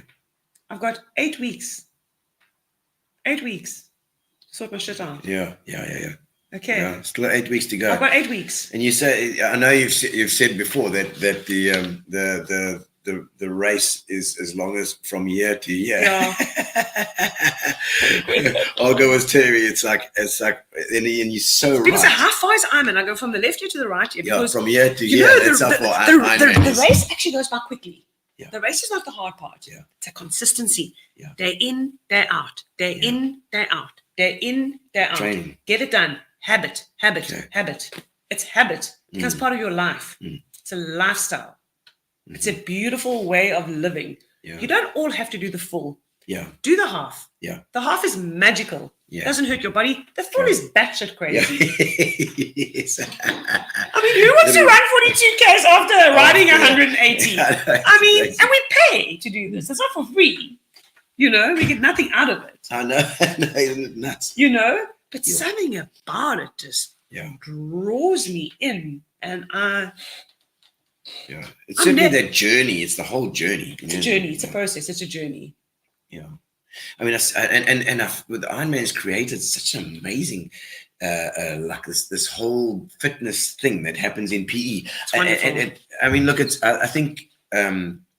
I've got 8 weeks. 8 weeks to sort my shit out. Yeah. Okay. Yeah. Still 8 weeks to go. I've got 8 weeks. And you say, I know you've said before that the race is as long as from year to year. Yeah. I'll go with Terry. It's like, and you're so People say, right. how far is Ironman? I go from the left ear to the right ear. Yeah, Because from year to you year. know, That's how far Ironman the is. race actually goes by quickly. Yeah. The race is not the hard part. Yeah. It's a consistency. Yeah. Day in, day out. Day in, day out. Day in, day out. Training. Get it done. Habit. Okay. Habit. It's habit. It becomes part of your life. It's a lifestyle. It's a beautiful way of living. Yeah. You don't all have to do the full. Yeah. Do the half. Yeah. The half is magical. Yeah. Doesn't hurt your body. The full is batshit crazy. Yes. I mean, who wants to run 42 Ks after riding 180? Yeah, I mean, and we pay to do this. It's not for free. You know, we get nothing out of it. I know. Isn't it nuts? You know, but Yeah. something about it just Yeah. draws me in. And Yeah. It's I'm certainly never- that journey. It's the whole journey. it's a journey. It's a process. It's a journey. Yeah. I mean, with Ironman has created such an amazing, like this whole fitness thing that happens in PE. It's wonderful. And I mean, look, I think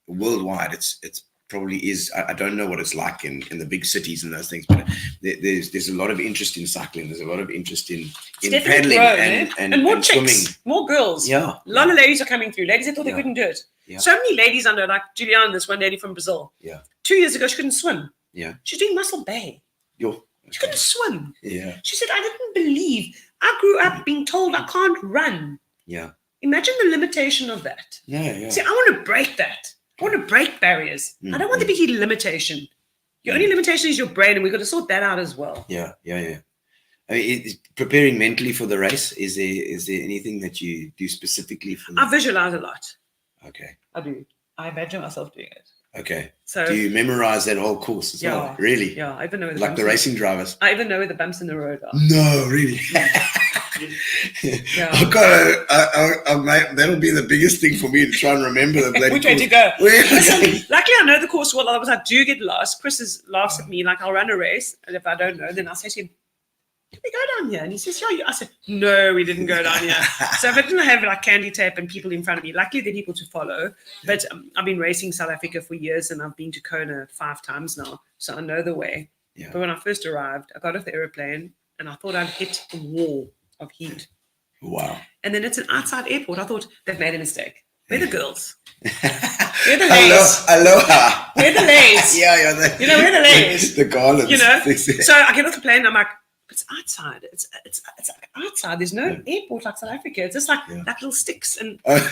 worldwide, it's probably is. I don't know what it's like in the big cities and those things, but there's a lot of interest in cycling. There's a lot of interest in Definitely paddling grown, and more chicks, swimming. more girls. Yeah. A lot of ladies are coming through. Ladies that thought they Yeah. couldn't do it. Yeah. So many ladies under, like Juliana, this one lady from Brazil. Yeah. 2 years ago, she couldn't swim. Yeah. She's doing Muscle Bay. Yo. She couldn't swim. Yeah. She said, I didn't believe. I grew up being told I can't run. Yeah. Imagine the limitation of that. Yeah. See, I want to break that. I want to break barriers. I don't want there to be limitation. Your only limitation is your brain, and we've got to sort that out as well. Yeah. I mean, preparing mentally for the race, is there anything that you do specifically for I visualize a lot. Okay. I do. I imagine myself doing it. Okay. So Do you memorize that whole course as well? Really? Yeah, I even know where the Like bumps the racing drivers? I even know where the bumps in the road are. No, really. Yeah. I've got that'll be the biggest thing for me to try and remember the bloody Which way to course. go? Where am I Listen, going? luckily I know the course well. Otherwise, I do get lost. Chris laughs at me like I'll run a race, and if I don't know, then I'll say to him, "Did we go down here?" And he says, "Yeah." I said, "No, we didn't go down here." So if I didn't have like candy tape and people in front of me, luckily there are people to follow. But I've been racing South Africa for years, and I've been to Kona 5 times now, so I know the way. Yeah. But when I first arrived, I got off the airplane, and I thought I'd hit a wall of heat. Wow. And then it's an outside airport. I thought they've made a mistake. Where are the girls? Where are the ladies? Aloha. Where are the ladies? Yeah. You know, where are the ladies? The garlands. You know? So I get off the plane and I'm like, it's outside. It's like outside. There's no airport like South Africa. It's just like little sticks. And I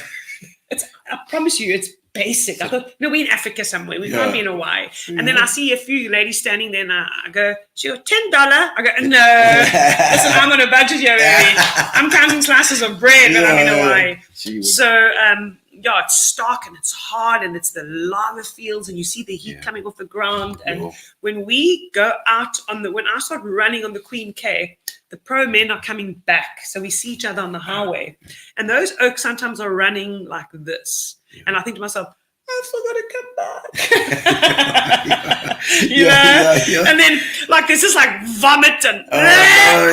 promise you, it's basic. I thought, no, we're in Africa somewhere. We can't be in Hawaii. And then I see a few ladies standing there and I go, she goes, $10. I go, no. Listen, I'm on a budget here, baby. I'm counting slices of bread when I'm in Hawaii. So, it's stark and it's hard and it's the lava fields and you see the heat coming off the ground. And when we go out when I start running on the Queen K, the pro men are coming back. So we see each other on the highway. And those oaks sometimes are running like this. And I think to myself, I've still got to come back. you know? And then like this is like vomit and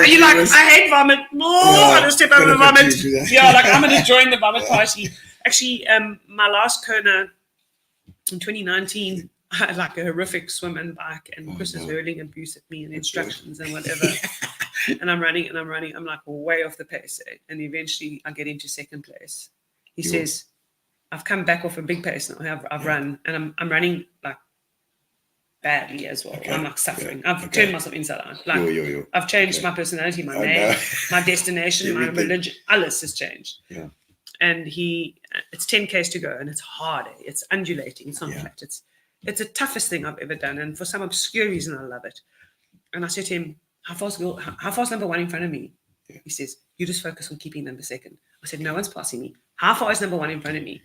you're like, I hate vomit. I just step over the vomit. Yeah, like I'm gonna join the vomit party. Actually, my last Kona in 2019, I had like a horrific swim and bike, and Chris is hurling abuse at me and instructions and whatever. And I'm running. I'm like way off the pace. And eventually I get into second place. He says, I've come back off a big pace now. I've run, and I'm running like badly as well. I'm like suffering. I've turned myself inside out. Like I've changed my personality, my name, my destination, my religion. Alles has changed. Yeah. And it's 10 Ks to go, and it's hard. It's undulating. It's not flat. It's the toughest thing I've ever done, and for some obscure reason, I love it. And I said to him, how far's number one in front of me? He says, you just focus on keeping number second. I said, no one's passing me. How far is number one in front of me?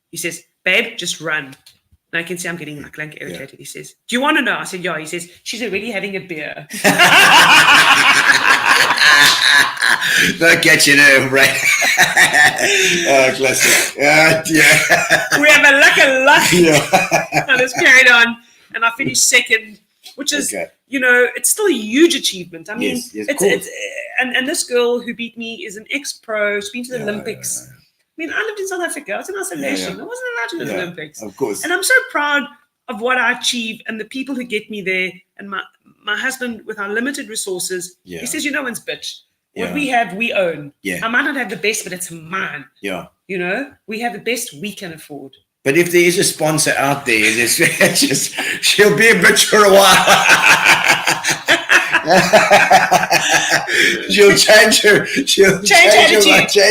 He says, babe, just run. And I can see I'm getting like irritated. He says, do you want to know? I said, yeah. He says, she's already having a beer. Don't get your nerve, right? Oh, classic. Yeah. We have a luck. Yeah. And it's carried on. And I finished second, which is, it's still a huge achievement. I mean, it's and this girl who beat me is an ex-pro. She's been to the Olympics. Yeah. I mean, I lived in South Africa. I was in isolation. I wasn't allowed to go to the Olympics. Of course. And I'm so proud of what I achieve and the people who get me there. And my husband, with our limited resources, he says, no one's bitch. What we have, we own. Yeah. I might not have the best, but it's mine. Yeah. We have the best we can afford. But if there is a sponsor out there, she'll be a bitch for a while. She'll change her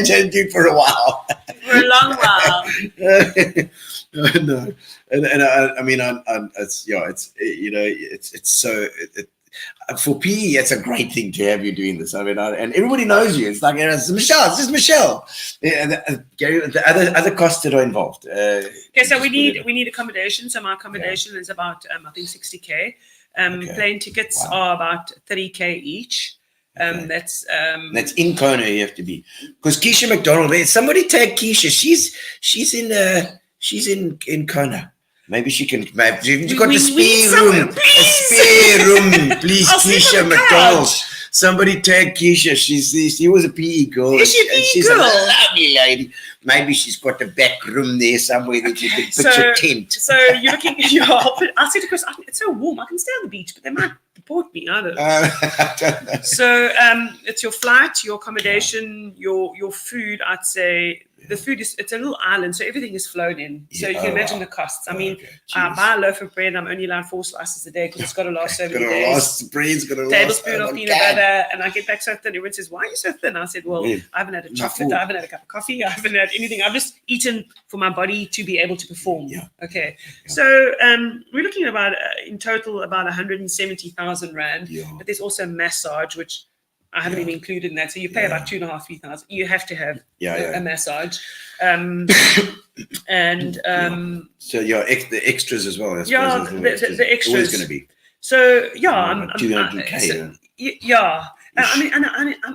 attitude for a while. For a long while. No, and I mean, it's so. For PE, it's a great thing to have you doing this. I mean, and everybody knows you. It's like, it's Michelle. This is Michelle. The other costs that are involved. Okay, so we need accommodation. So my accommodation is about I think 60K. Plane tickets are about 30K each. That's in Kona. You have to be, because Keisha McDonald. Somebody tag Keisha. She's in Kona. Maybe she can. You've got a spare room. A spare room, please, Keisha McDonald. Somebody tag Keisha. She was a PE girl. Is she a PE she's girl? A lovely lady. Maybe she's got a back room there somewhere that you can pitch a tent. So you're looking. I'll say to Chris, it's so warm. I can stay on the beach, but they might deport me. I don't know. I don't know. So it's your flight, your accommodation, your food. I'd say. The food it's a little island, so everything is flown in. So you can imagine the costs. I mean, I buy a loaf of bread, I'm only allowed 4 slices a day because it's got to last so many days. Bread's got to last. Tablespoon of peanut butter, and I get back so thin. Everyone says, why are you so thin? I said, well, I haven't had a chocolate, I haven't had a cup of coffee, I haven't had anything. I've just eaten for my body to be able to perform. Yeah. Okay. Yeah. So we're looking at about, in total, about 170,000 Rand. Yeah. But there's also massage, which I haven't even included in that. So you pay about 2,500, 3,000. You have to have a massage. So the extras as well. I suppose, the extras. Always going to be. So I'm 200K.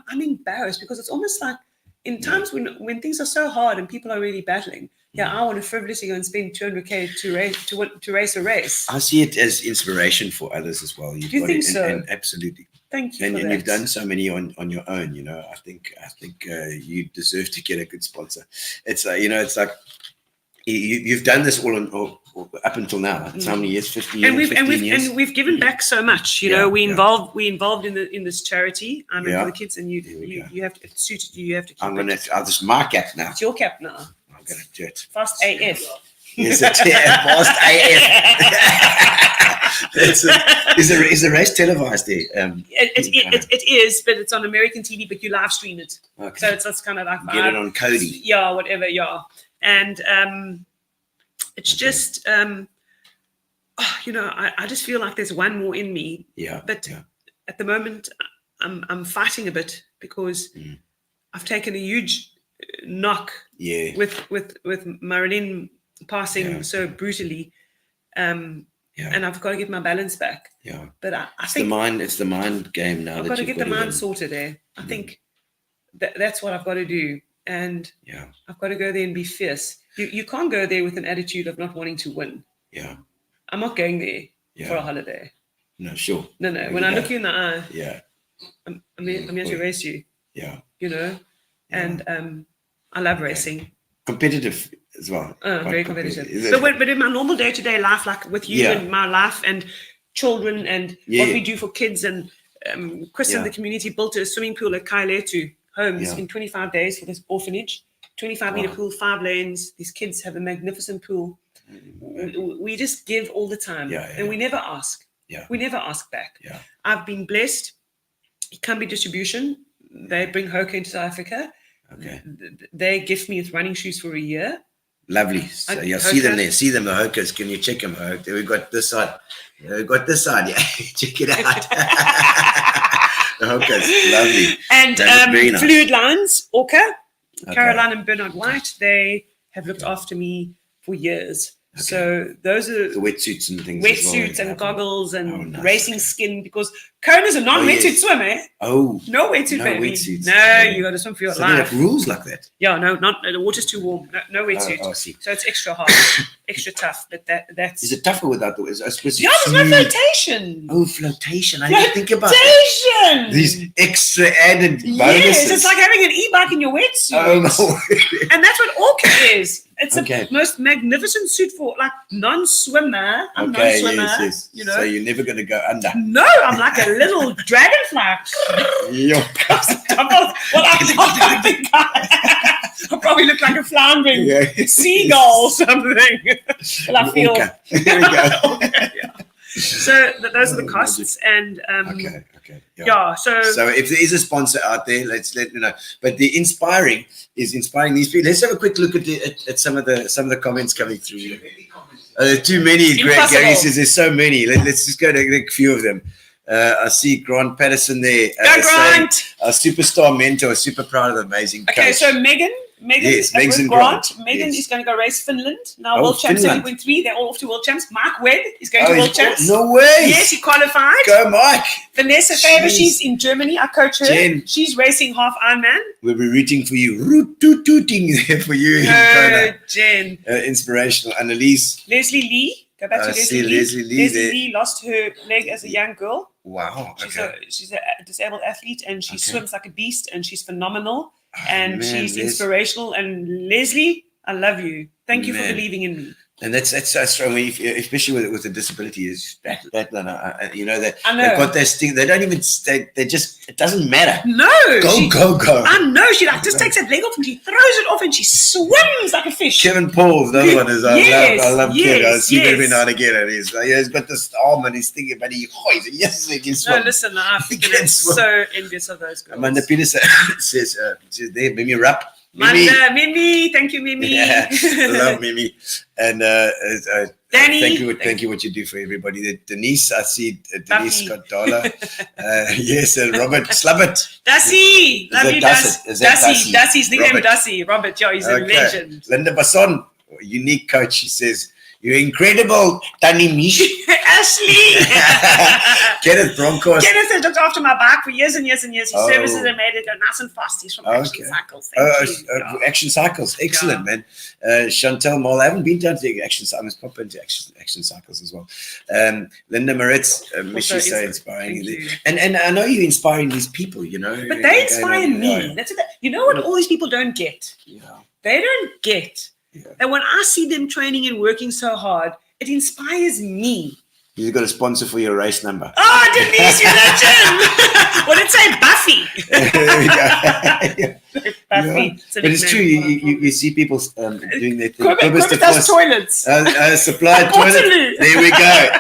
I'm embarrassed because it's almost like in times when things are so hard and people are really battling. I want to frivolously go and spend 200K to race a race. I see it as inspiration for others as well. Do you think so? And absolutely. Thank you. And you've done so many on your own. I think you deserve to get a good sponsor. It's it's like you've done this all up until now. It's how many years? 15 years. And we've given back so much. We involved in this charity. I mean, for the kids, and you have to. It's suited you. You have to. I'll just my cap now. It's your cap now. I'm gonna do it. Fast AF. Yes, it's fast AF. Is the race televised there? It is, but it's on American TV, but you live stream it. Okay. So it's kind of like get it on Cody. Yeah, whatever. Yeah, and it's just I just feel like there's one more in me. Yeah. But at the moment, I'm fighting a bit because I've taken a huge knock. Yeah. With Marilyn passing so brutally. And I've got to get my balance back. Yeah. But I think it's the mind game now. I've got to get the mind sorted there. I think that's what I've got to do. And I've got to go there and be fierce. You can't go there with an attitude of not wanting to win. Yeah. I'm not going there for a holiday. No, sure. No. When I look you in the eye, I'm here to race you. Yeah. And I love racing. Competitive as well. Very competitive. But in my normal day-to-day life, like with you and my life and children and what we do for kids, and Chris and the community built a swimming pool at Kailetu Homes in 25 days for this orphanage. 25-meter pool, 5 lanes. These kids have a magnificent pool. We just give all the time, and we never ask. We never ask back. I've been blessed. Ikambi Distribution, they bring Hoka into South Africa. Okay. They gift me with running shoes for a year. Lovely. So see them there. See them, the Hokas. Can you check them? We've got this side. Yeah, check it out. Okay, lovely. And That was very nice. Fluid Lines, Orca, Okay. Caroline and Bernard White, they have looked after me for years. So those are The wetsuits and things. as well, wetsuits and yeah. goggles and Oh, nice. racing skin, because Kona's a non-wetsuit yes. swim, eh? Oh, No wetsuit, no baby. wetsuits. No, Yeah. you got to swim for your so they life. have rules like that. Yeah, no, not the water's too warm. No wetsuit. Oh, I see. So it's extra hard, extra tough. But that's Is it tougher without the I suppose yeah. it's There's no smooth. flotation. Oh, flotation. I didn't think about that. Flotation. These extra added bonuses. Yes, it's like having an e-bike in your wetsuit. Oh, no. And that's what Orca is. It's Okay. the most magnificent suit for like non-swimmer. I'm Okay, non-swimmer. yes. You know. So you're never going to go under. No, I'm like a little dragonfly. Yo. Well, I think I probably look like a floundering Yeah. seagull or something. Well, I feel. Orca. There we go. Yeah. So those are the Oh, costs, and Okay. yeah. So So if there is a sponsor out there, let's let you know. But the inspiring is inspiring these people. Let's have a quick look at some of the comments coming through. Too many. Impossible. Gary says there's so many. Let's just go to a few of them. I see Grant Patterson there. Go saying, Grant. a superstar mentor, super proud of the amazing Okay, coach. so Megan Yes, Megan with Grant. Megan Yes. is going to go race Finland. Now Oh, World Champs Finland. 7.3. They're all off to World Champs. Mark Webb is going to Oh, World Champs. no way. Yes, he qualified. Go, Mike. Vanessa Faber, Jeez. she's in Germany. I coach her. Jen. She's racing half Ironman. We'll be rooting for you. Root-toot-tooting there for you. in No, Kona. Jen. Inspirational. Annalise. Leslie Lee. Go back to I Leslie see Lee. Leslie Lee there. Lee lost her leg as a young girl. Wow. Okay. She's a disabled athlete, and she Okay. swims like a beast, and she's phenomenal, Oh, and man, she's Les. inspirational. And Leslie, I love you. Thank you for Man. believing in me. And that's so strong, especially with a disability. Is that you know that I know. they've got this thing. They don't even. They just. It doesn't matter. No, Go. I know. She like just takes her leg off and she throws it off and she swims like a fish. Kevin Paul's the other one is. Yes, I love Kevin. I see him yes. every now and again, and he's got this arm and he's thinking, but he can No, swim. listen, I'm He can swim. so envious of those girls. Amanda Peterson says, there, Mimi Rapp. Mimi, thank you, Mimi. Yeah, love Mimi. And Danny. thank you what you do for everybody. Denise, I see Denise Buffy. Scott yes, and Robert Slubbert. Dusty, love that you, Dusty? Is that Dusty? Dusty's nickname Robert. Dusty. Robert, yeah, he's a legend. Linda Basson, unique coach. She says, "You're incredible, Tani Mish." Ashley. Kenneth Broncos. Kenneth has looked after my bike for years and years and years. His Oh. services have made it go nice and fast. He's from Action Okay. Cycles. Thank you. Yeah. Action Cycles, excellent, man. Chantel Moll, I haven't been down to Action Cycles. I must pop into Action Cycles as well. Linda Moritz, she's so inspiring. Thank you. And I know you're inspiring these people, you know. But they inspire me. That's what you know what all these people don't get? Yeah. They don't get that when I see them training and working so hard, it inspires me. You've got a sponsor for your race number. Oh, Denise, you legend! Well, let's say Buffy. There we go. Buffy. Yeah. It's a But it's nickname. true. You see people doing their thing. Quebec does toilets. Supply Waterloo. toilet. There we go.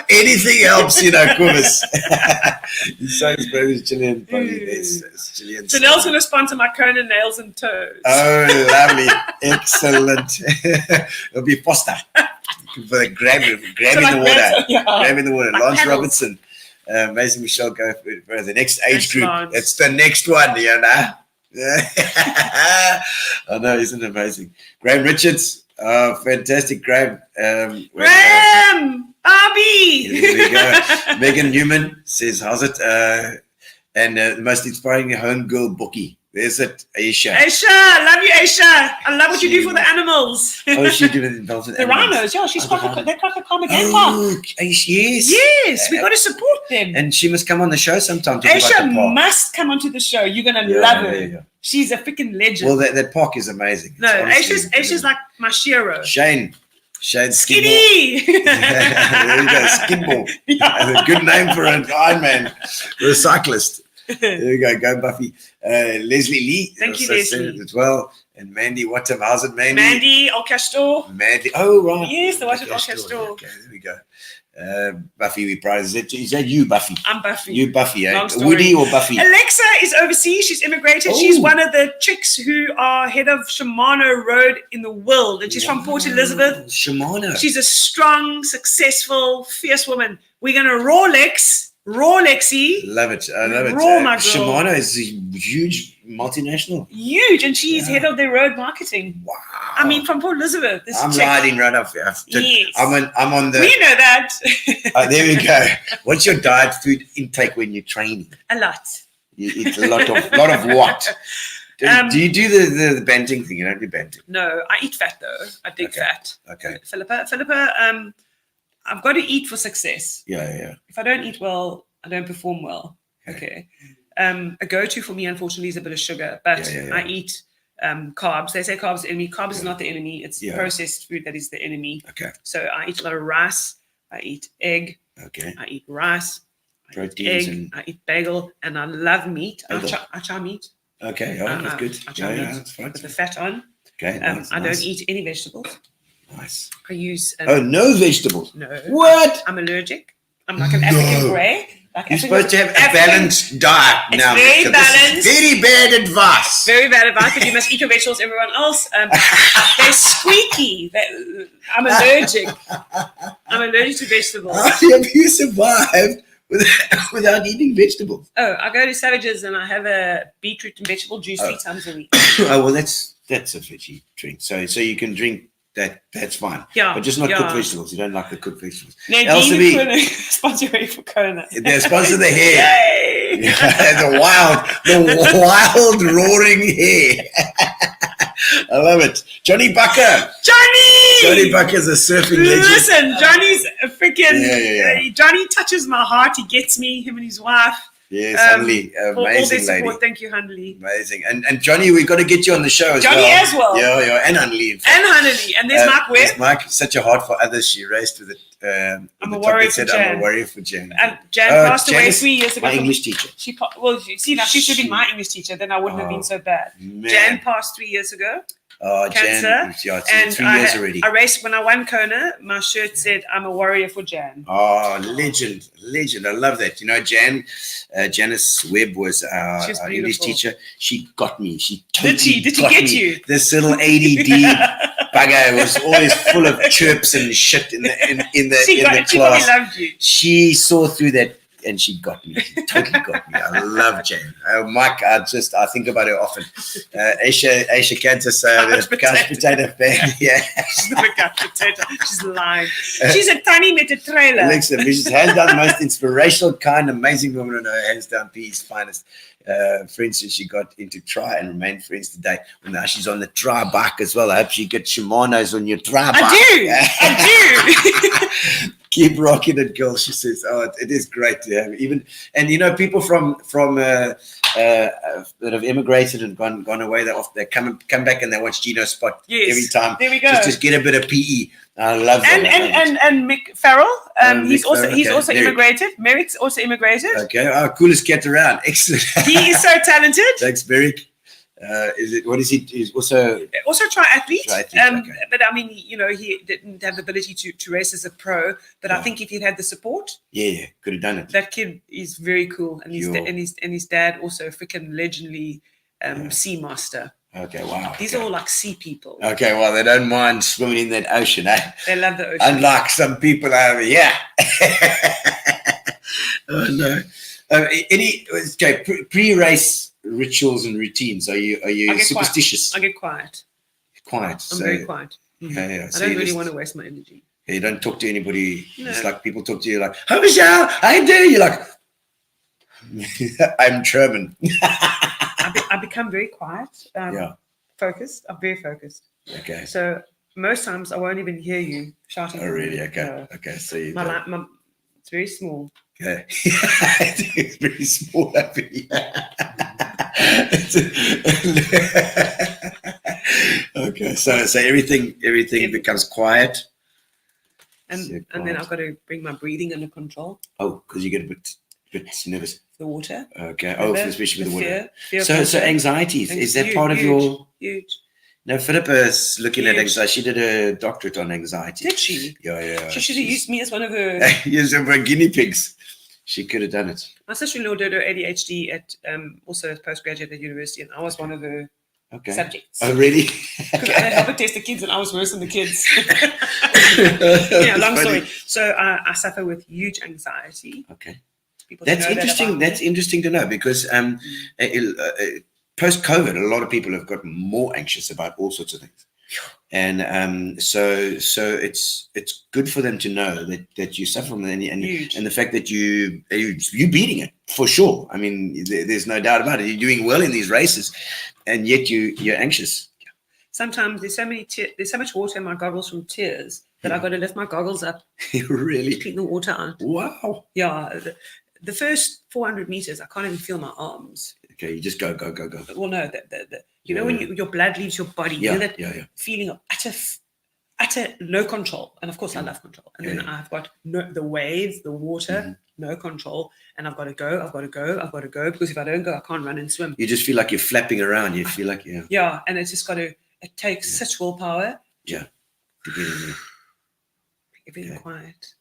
Anything helps, Quivers. So inspiring, Gillian. Gillian. Janelle's going to sponsor my Kona nails and toes. Oh, lovely. Excellent. It'll be Foster. For grabbing the water. Yeah. Grabbing the water. Like Lance paddles. Robertson. Amazing Michelle go for the next age Thanks, group. Lance. It's the next one, I know, isn't it amazing? Graham Richards. Fantastic, Graham. Graham! Bobby! Here we go. Megan Newman says, how's it? And the most inspiring homegirl bookie. There's it, Aisha. Aisha, love you, Aisha. I love what you do for the animals. Oh, she did it involved in The animals. rhinos, yeah, she's Oh, quite the a, they're quite a comic game park. Oh, Aisha, yes. Yes, we got to support them. And she must come on the show sometime. To talk about the Aisha park. must come onto the show. You're gonna Yeah, love her. yeah. She's a freaking legend. Well, that park is amazing. no, Aisha's like my Shiro. Shane Skidmore. Skinny. There you go, Skidmore. That's a good name for an Ironman, for a cyclist. There you go Buffy. Leslie Lee. Thank you, also said Leslie. it as well. And Mandy Wattam. How's it, Mandy? Mandy Alcastor. Mandy. Oh, right. Yes, the wife of Okay, Alcastor. okay, there we go. Buffy, we prize. Is that you, Buffy? I'm Buffy. You, Buffy, eh? Long story. Woody or Buffy? Alexa is overseas. She's immigrated. Oh. She's one of the chicks who are head of Shimano Road in the world. And she's from Port Elizabeth. Shimano. She's a strong, successful, fierce woman. We're going to Rolex Raw Lexi. Love it. I love it. Raw, my girl. Shimano is a huge multinational. Huge. And she's head of their road marketing. Wow. I mean, from Port Elizabeth. This I'm chick. riding right off. Yes. I'm on the. We know that. There we go. What's your diet food intake when you're training? A lot. You eat a lot of what? Do you do the banting thing? You don't do banting. No, I eat fat though. I dig fat. Okay. Philippa, I've got to eat for success. Yeah. If I don't eat well, I don't perform well. Okay. A go-to for me, unfortunately, is a bit of sugar, but Yeah. I eat carbs. They say carbs are the enemy. Carbs is not the enemy. It's processed food that is the enemy. Okay. So I eat a lot of rice. I eat egg. Okay. I eat rice. Proteins I eat egg. and- I eat bagel, and I love meat. I Bagel. chow meat. Okay. Oh, that's good. I chow meat That's fine. with the fat on. Okay. Nice, I nice. don't eat any vegetables. Nice. I use No vegetables. no. What? I'm allergic. I'm like an African grey. Like You're African- supposed to have a African- balanced diet It's now. very Michelle. This is balanced. very bad advice. Very bad advice, but you must eat your vegetables. Everyone else, they're squeaky. I'm allergic. I'm allergic to vegetables. How have you survived without eating vegetables? Oh, I go to Savages and I have a beetroot and vegetable juice 3 times a week. Oh well, that's a veggie drink. So you can drink that. That's fine. Yeah, but just not yeah. cooked vegetables. You don't like the cooked vegetables. Nadine, Kona, sponsor ready for Kona. They sponsor the hair. Yay! the wild roaring hair. I love it. Johnny Bucker. Johnny Bucker's a surfing legend. Listen, Johnny's a freaking. Yeah. Johnny touches my heart. He gets me. Him and his wife. Yes, Hunley, For all their amazing support. lady. Thank you, Hunley. Amazing. And Johnny, we've got to get you on the show as Johnny well. as well. Yeah, and Hunley. And Hunley. And there's Mark Webb. There's Mark, such a heart for others. She raced with it. I'm a warrior for Jan. I'm a warrior for Jan. And Jan passed away Janice, 3 years ago. my English teacher. Well, see, now she should be my English teacher. Then I wouldn't have been so bad. Man. Jan passed 3 years ago. Oh, Cancer. Jan. Yeah, it's And 3 years already. I raced when I won Kona. My shirt said, "I'm a warrior for Jan." Oh, legend. I love that. You know, Janice Webb was our She's English beautiful. teacher. She got me. She Did she? totally Did she got get me. you? This little ADD bugger was always full of chirps and shit in the She probably class. loved you. She saw through that and she got me. She totally got me. I love Jane. Mike, I think about her often. Aisha Kansas, the couch potato fan. Yeah. She's not a couch potato. She's lying. She's a tiny meter trailer. Alexa, she's hands down the most inspirational, kind, amazing woman. I know, hands down, PE's finest. For instance, she got into tri and remained friends today. Well, now she's on the tri bike as well. I hope she gets Shimano's on your tri bike. I do. Keep rocking it, girl. She says, "Oh, it is great to have even." And you know, people from that have immigrated and gone away. They come back and they watch Gino's spot every time. There we go. Just get a bit of PE. I love that. And Mick Farrell. He's Mick Farrell, also Merrick. immigrated. Merrick's also immigrated. Okay. Oh, coolest cat around. Excellent. He is so talented. Thanks, Merrick. What is he? He's also triathlete. Triathlete, okay. But I mean, you know, he didn't have the ability to race as a pro. But I think if he'd had the support, could have done it. that kid is very cool. And his dad also a freaking legendary sea master. Okay, wow. These are all like sea people. Okay, well, they don't mind swimming in that ocean, eh? They love the ocean. Unlike some people over here. Oh no. Pre-race rituals and routines. Are you superstitious? I get quiet. Quiet. I'm very quiet. Yeah. I don't really want to waste my energy. You don't talk to anybody. No. It's like people talk to you like, "Hi, Michelle, how you doing?" You're like, "I'm German." I become very quiet. Focused. I'm very focused. Okay. So most times I won't even hear you shouting. Oh, really? Okay. No. Okay. So you it's very small. Okay. It's very small over here. Okay. So everything becomes quiet. And then I've got to bring my breathing under control. Oh, because you get a bit nervous. The water. Okay. Especially with the water. Fear So anxiety, is that part of your... Huge. No, Philippa's looking at anxiety. She did a doctorate on anxiety. Did she? Yeah. She should have used me as one of her... Yes, we're guinea pigs. She could have done it. My sister-in-law did her ADHD at also a postgraduate at university, and I was one of her subjects. Oh, really? Because I helped her test the kids, and I was worse than the kids. Long story. So I suffer with huge anxiety. Okay. people to That's know that interesting. about me. That's interesting to know because post-COVID, a lot of people have got more anxious about all sorts of things, and so it's good for them to know that you suffer from it, and the fact that you beating it for sure. I mean, there's no doubt about it. You're doing well in these races, and yet you're anxious. Sometimes there's so much water in my goggles from tears that I've got to lift my goggles up Really? to clean the water out. Wow. Yeah, the first 400 meters, I can't even feel my arms. Okay, you just go. Well, no, you know when your blood leaves your body, you know that feeling of utter no control. And of course, I love control. And then I've got the waves, the water, no control, and I've got to go because if I don't go, I can't run and swim. You just feel like you're flapping around. You feel like yeah, and it's just got to. It takes such willpower. To get in there. Everything quiet.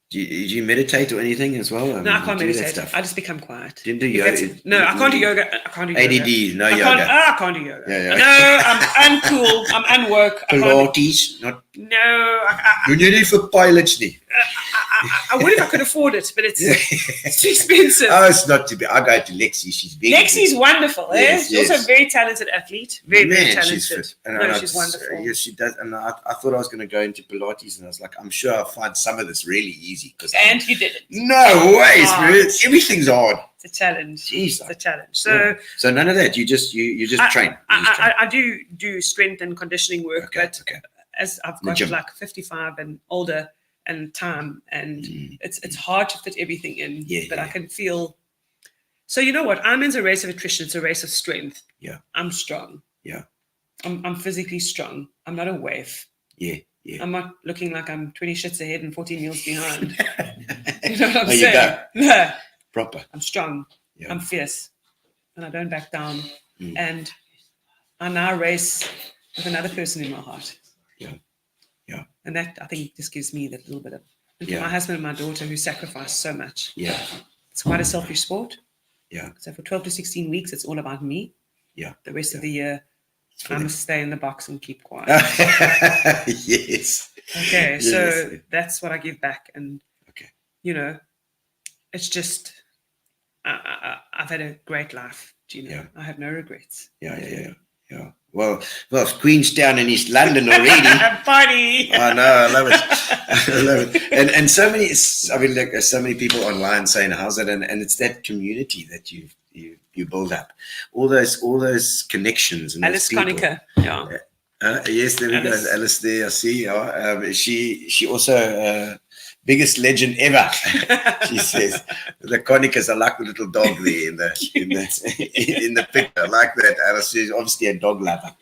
Do you meditate or anything as well? No, I can't meditate. I just become quiet. Didn't do yoga? No, I can't do yoga. I can't do yoga. ADD, no yoga. I can't do yoga. Yeah. No, I'm uncool. I'm unwork. Pilates, not. No, You're nearly for pilots, nie? I would if I could afford it, but it's too expensive. Oh, it's not too bad. I go to Lexi. She's very Lexi's good. wonderful. Yes, She's also a very talented athlete. Very talented. She's fit. She's wonderful. Yes, she does. And I thought I was going to go into Pilates, and I was like, I'm sure I'll find some of this really easy. And you did it. No way, Spirit. Everything's hard. It's a challenge. Jeez, it's a challenge. So none of that. You just train. I do strength and conditioning work, but as I've got like 55 and older and time, and it's hard to fit everything in. But I can feel. So you know what? Ironman's a race of attrition. It's a race of strength. Yeah, I'm strong. Yeah, I'm physically strong. I'm not a waif. Yeah. I'm not looking like I'm 20 shits ahead and 14 meals behind. You know what I'm saying? No. Proper. I'm strong. Yeah. I'm fierce. And I don't back down. And I now race with another person in my heart. Yeah. And that, I think, just gives me that little bit of... And for my husband and my daughter who sacrificed so much. Yeah. It's quite a selfish sport. Yeah. So for 12 to 16 weeks, it's all about me. Yeah. The rest of the year... I must stay in the box and keep quiet. Yes. Okay, so that's what I give back. And, you know, it's just, I've had a great life, Gino. Yeah. I have no regrets. Yeah. Well, Queenstown in East London already. Party! I know, I love it. I love it. And so many, I mean, like, there's so many people online saying, how's it? And it's that community that you build up, all those connections. And Alice Konica, yes, there we go. Alice there, I see. She also biggest legend ever. She says the Konicas are like the little dog there in the picture. I like that. Alice is obviously a dog lover.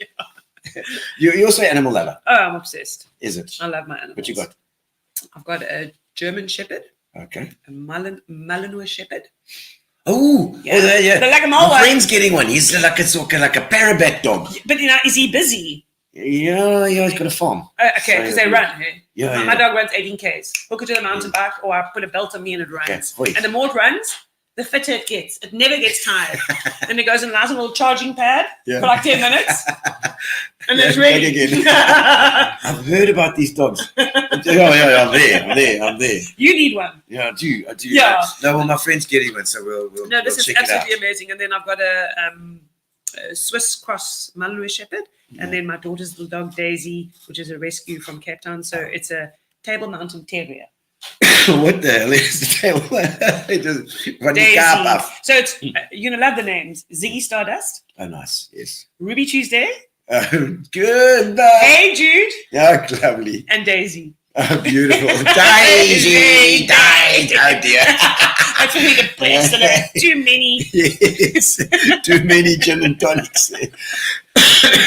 You're also an animal lover. Oh, I'm obsessed. Is it? I love my animals. What you got? I've got a German Shepherd. Okay. A Malinois Shepherd. Oh, yeah. They're like a My friend's getting one. He's like a parabat dog. But you know, is he busy? Yeah, he's got a farm. Okay, because they run. Hey? Yeah, my dog runs 18 Ks. Hook it to the mountain bike, or I put a belt on me and it runs. Okay. And the more it runs, the fitter it gets. It never gets tired. And it goes and lies on a little charging pad for like 10 minutes. And then it's ready. Again. I've heard about these dogs. I'm there. You need one. Yeah, I do. Yeah. No, well, my friend's getting one, so we'll this is check absolutely it out. amazing. And then I've got a Swiss Cross Malinois Shepherd. And then my daughter's little dog, Daisy, which is a rescue from Cape Town. So it's a Table Mountain Terrier. What the hell is the table? Daisy. So it's, you're going to love the names. Ziggy Stardust. Oh, nice. Yes. Ruby Tuesday. Good. Hey, Jude. Yeah, lovely. And Daisy. Oh, beautiful. Daisy. Oh, dear. That's really depressed. Yeah. Too many. Yes. Too many gin and tonics.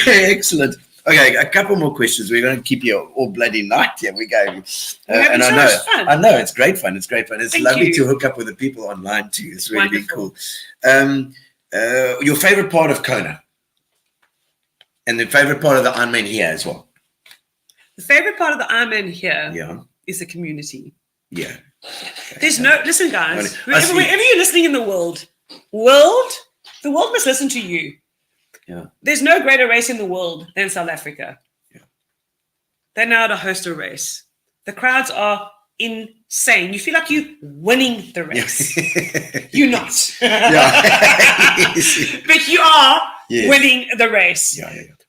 Excellent. Okay, a couple more questions. We're going to keep you all bloody night. Here we go. And so much fun. I know, it's great fun. It's Thank lovely you. to hook up with the people online too. It's really been Wonderful. cool. Your favorite part of Kona, and the favorite part of the Ironman here as well. The favorite part of the Ironman here is the community. Yeah. There's listen, guys. Wherever you're listening in the world, the world must listen to you. Yeah. There's no greater race in the world than South Africa. Yeah. They know how to host a race. The crowds are in insane. You feel like you're winning the race. You're not. But you are winning the race.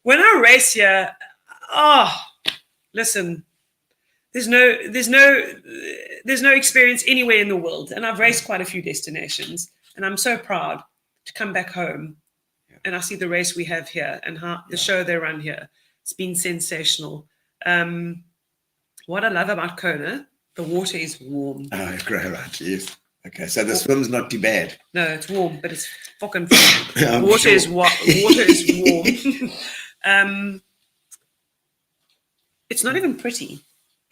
When I race here, listen, there's no experience anywhere in the world. And I've raced quite a few destinations. And I'm so proud to come back home and I see the race we have here and how the show they run here. It's been sensational. What I love about Kona, the water is warm. Oh, great, right, yes. Okay, so the swim's not too bad. No, it's warm, but it's fucking warm. Water is warm. It's not even pretty.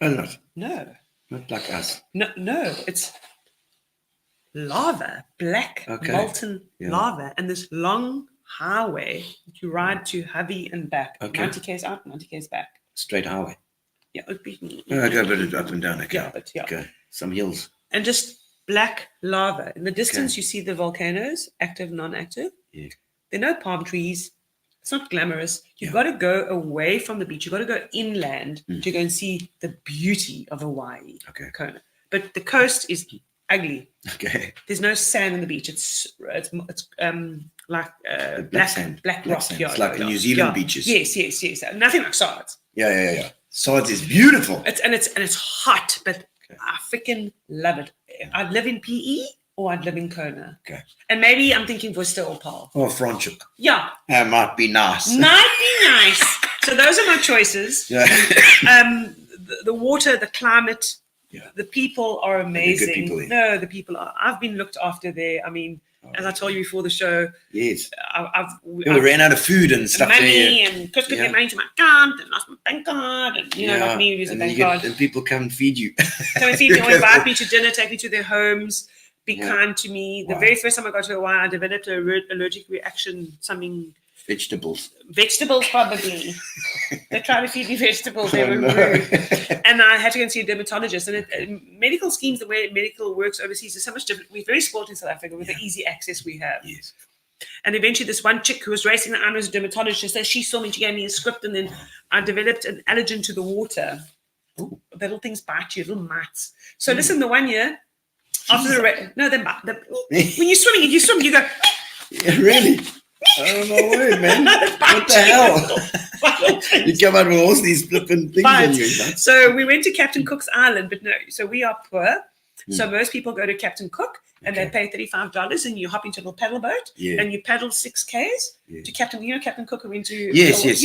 Oh, not? No. Not like us. No, it's lava, black molten lava, and this long highway that you ride to Hovey and back. 90 k's out, 90 k's back. Straight highway. Yeah, it'd be. Okay, but it's up and down. Okay. Yeah, but Okay, some hills. And just black lava. In the distance, you see the volcanoes, active, non-active. Yeah. There are no palm trees. It's not glamorous. You've got to go away from the beach. You've got to go inland to go and see the beauty of Hawaii, Kona. But the coast is ugly. Okay. There's no sand on the beach. It's like black sand. Black rock. Sand. It's like the New Zealand beaches. Yes. Nothing like Sards. Yeah. Sards is beautiful. It's hot, but I freaking love it. I'd live in PE or I'd live in Kona. Okay. And maybe I'm thinking for still Paul. Or Franschhoek. Yeah. That might be nice. So those are my choices. Yeah. The water, the climate, the people are amazing. Good people, the people are. I've been looked after there. I mean, as I told you before the show. Yes. We ran out of food and stuff. Money and couldn't get money to my account and lost my bank card and like me using bank card. And people come and feed you. Come and feed me or invite me to dinner, take me to their homes, be kind to me. The very first time I got to Hawaii, I developed an allergic reaction, something. Vegetables, probably. They tried to feed me vegetables. They were rude. And I had to go and see a dermatologist. And medical schemes, the way medical works overseas is so much different. We're very spoiled in South Africa with the easy access we have. Yes. And eventually this one chick who was racing the was a dermatologist, she saw me, she gave me a script, and then I developed an allergen to the water. Ooh. The little things bite you, little mites. So listen, the 1 year after the race, when you're swimming, you go. Yeah, really? Oh, no way, man. What the hell? You come out with all these flipping things on you. So we went to Captain Cook's Island, but no, so we are poor. So most people go to Captain Cook and they pay $35 and you hop into a little paddle boat and you paddle 6 Ks to Captain Cook who went to... Yes, he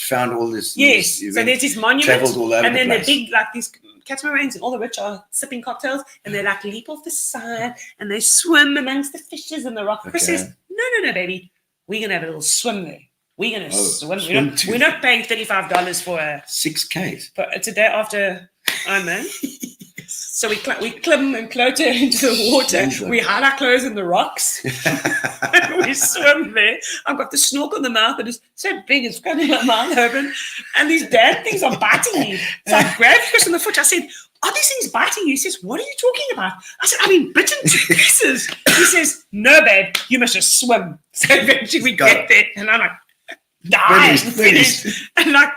found all this... Yes, so there's this monument. Traveled all over and then the place. They're big, like these catamarans, and all the rich are sipping cocktails and they like leap off the side and they swim amongst the fishes and the rock. Chris says, no, baby. We're going to have a little swim there. We're going to swim. We're not paying $35 for a... 6 Ks. But it's a day after Ironman. So we climb and float into the water. We hide our clothes in the rocks. We swim there. I've got the snorkel in the mouth that is so big it's got my mouth open. And these damn things are biting me. So I grabbed Chris on the foot. I said, are these things biting you? He says, what are you talking about? I said, I've been bitten to pieces. He says, no, babe, you must just swim. So eventually we get there. And I'm like, finished. And like,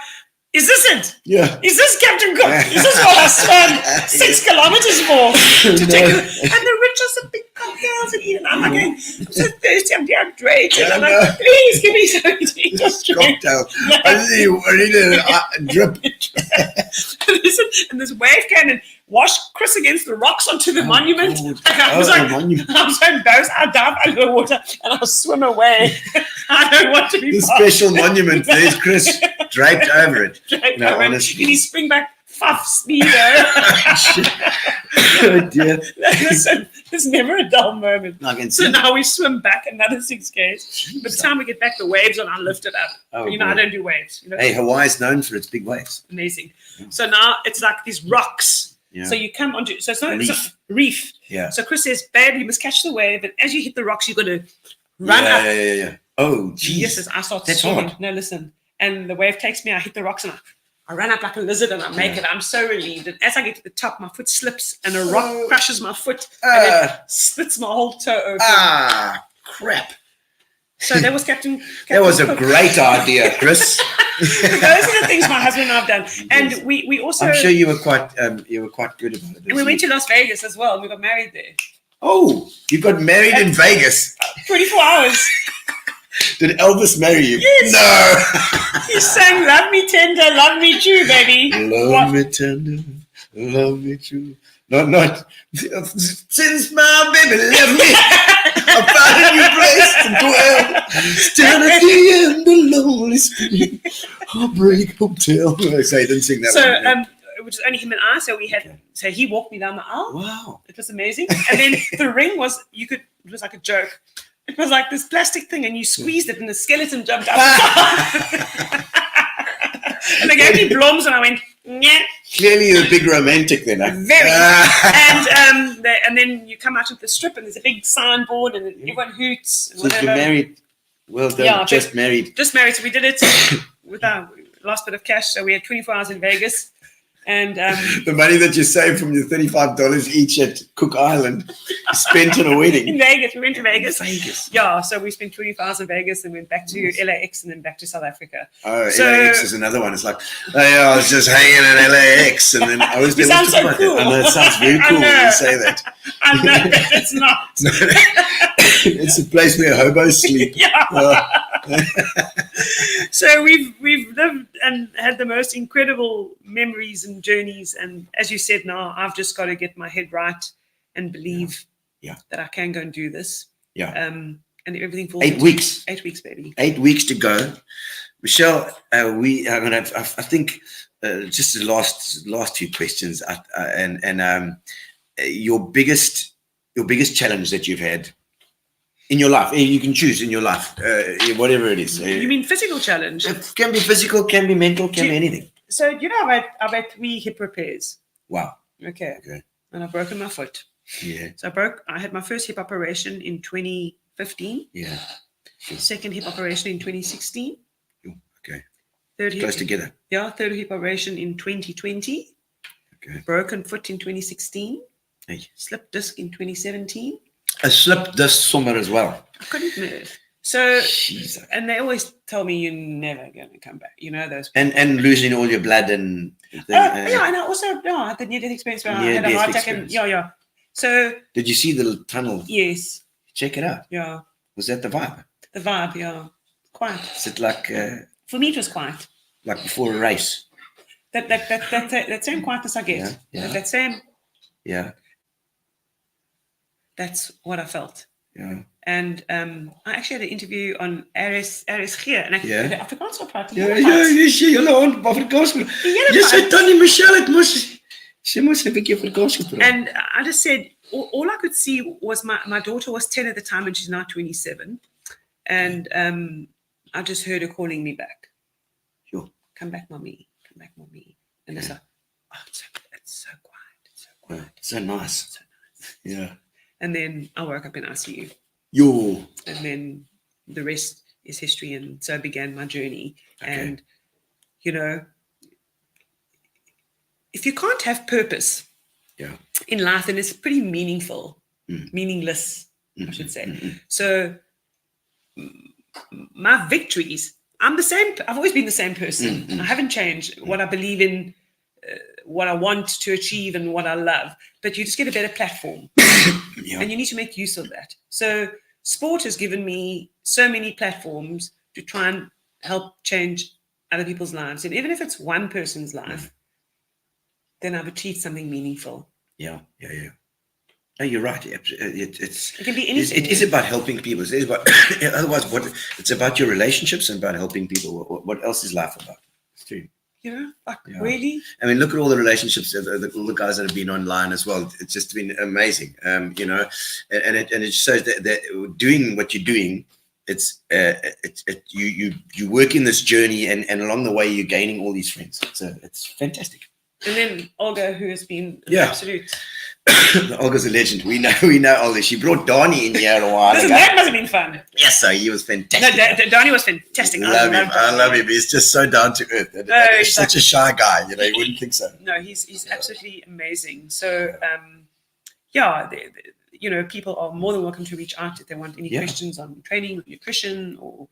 is this it? Yeah. Is this Captain Cook? Is this what I swam 6 kilometers for? To take and the rich are sipping cocktails and eating. I'm like, I'm so thirsty, I'm dehydrated. I'm like, please give me something to eat. Cocktail. I need a drip. And this wave came and washed Chris against the rocks onto the monument. I was I'm so embarrassed. I dive under the water and I'll swim away. I don't want to be the special monument. There's Chris draped over it. Honestly. In his springback fuff speedo. Oh dear. Listen, there's never a dull moment. So now we swim back another 6 Ks. By the time we get back, the waves are lifted up. I don't do waves. Hey, Hawaii's known for its big waves. Amazing. So now it's like these rocks. Yeah. So you come onto, so it's not a reef. Yeah. So Chris says, babe, you must catch the wave, and as you hit the rocks, you've got to run up. Yeah. Oh, geez. Yes, I start swimming. No, listen. And the wave takes me, I hit the rocks, and I run up like a lizard, and I make it. I'm so relieved. And as I get to the top, my foot slips, and a rock crushes my foot, and it splits my whole toe open. Ah, crap. So that was Captain That was a Cook. great idea, Chris. Those are the things my husband and I have done. And we also I'm sure you were quite good about it. and we went to Las Vegas as well. We got married there. Oh, you got married in Vegas. 24 hours. Did Elvis marry you? Yes. No. He sang "Love Me Tender, Love Me True," baby. Love me tender, love me true. Not since my baby left me, I found a new place to dwell. Still at the end of Lonely Street, Heartbreak Hotel. So I didn't sing that one. It was only him and I. So we had. So he walked me down the aisle. Wow. It was amazing. And then the ring was. It was like a joke. It was like this plastic thing, and you squeezed it, and the skeleton jumped up. And they gave me blooms, and I went, yeah. Clearly you're a big romantic then. Huh? Very. And then you come out of the strip, and there's a big signboard, and everyone hoots. And So whatever. you're married. Well done. Yeah, Just married. Just married. So we did it with our last bit of cash. So we had 24 hours in Vegas. And The money that you saved from your $35 each at Cook Island spent on a in wedding. Vegas, we went to Vegas. Vegas. Yeah, so we spent 24 hours in Vegas and went back to LAX and then back to South Africa. Oh, So- LAX is another one. It's like, oh, yeah, I was just hanging in LAX, and then I was You sound so cool. I know, it sounds very I cool when know. you say that. I know that it's not. It's a place where hobos sleep. Yeah. So we've lived and had the most incredible memories and journeys. And as you said, now I've just got to get my head right and believe that I can go and do this. Yeah. And everything falls. 8 weeks. 8 weeks, baby. 8 weeks to go. Michelle, I think just the last two questions, your biggest challenge that you've had in your life, you can choose in your life, whatever it is. You mean physical challenge? It can be physical, can be mental, can be anything. So I've had 3 hip repairs. Wow. Okay. Okay. And I've broken my foot. Yeah. So I had my first hip operation in 2015. Yeah. Second hip operation in 2016. Okay. Third hip, Close together. Yeah, third hip operation in 2020. Okay. Broken foot in 2016. Hey. Slip disc in 2017. A slip this summer as well. I couldn't move. So, Jesus. and they always tell me you're never going to come back. You know those. And losing all your blood and Yeah, and I also I had the near-death experience where I had a heart attack. And, yeah. So. Did you see the little tunnel? Yes. Check it out. Yeah. Was that the vibe? The vibe, yeah. Quiet. Is it like For me, it was quiet. like before a race? That same quietness I get. Yeah. That same. Yeah. That's what I felt. Yeah. And I actually had an interview on RSG en ek Ja. het Afrikaans gepraat. Ja, julle hond Afrikaans. Jy sê Tannie Michelle het sy moes 'n bietjie Afrikaans gepraat. And I just said, all I could see was my daughter was 10 at the time and she's now 27. And I just heard her calling me back. Sure. Come back, mommy. Come back, mommy. And it's like, oh, it's so quiet. It's so quiet. Yeah, so nice. So nice. Yeah. And then I woke up in ICU. Yo. And then the rest is history. And so began my journey. Okay. And, you know, if you can't have purpose in life, then it's pretty meaningless, I should say. So my victories, I'm the same. I've always been the same person. I haven't changed what I believe in, what I want to achieve and what I love. But you just get a better platform. And you need to make use of that. So sport has given me so many platforms to try and help change other people's lives. And even if it's one person's life, then I've achieved something meaningful. Yeah. No, you're right. It can be anything. It is about helping people. It is about, otherwise, it's about your relationships and about helping people. What else is life about? It's true. You know, like really? I mean, look at all the relationships, all the guys that have been online as well. It's just been amazing, you know, and it shows that doing what you're doing, you work in this journey, and along the way you're gaining all these friends. It's fantastic. And then Olga, who has been an absolute. Olga's a legend. We know Olga. She brought Donnie in here a while ago. That must have been fun. Yes, so he was fantastic. No, Donnie was fantastic. I love him. He's just so down to earth. He's such a shy guy. You know, you wouldn't think so. No, he's absolutely amazing. So, people are more than welcome to reach out if they want any Yeah. questions on training, nutrition, or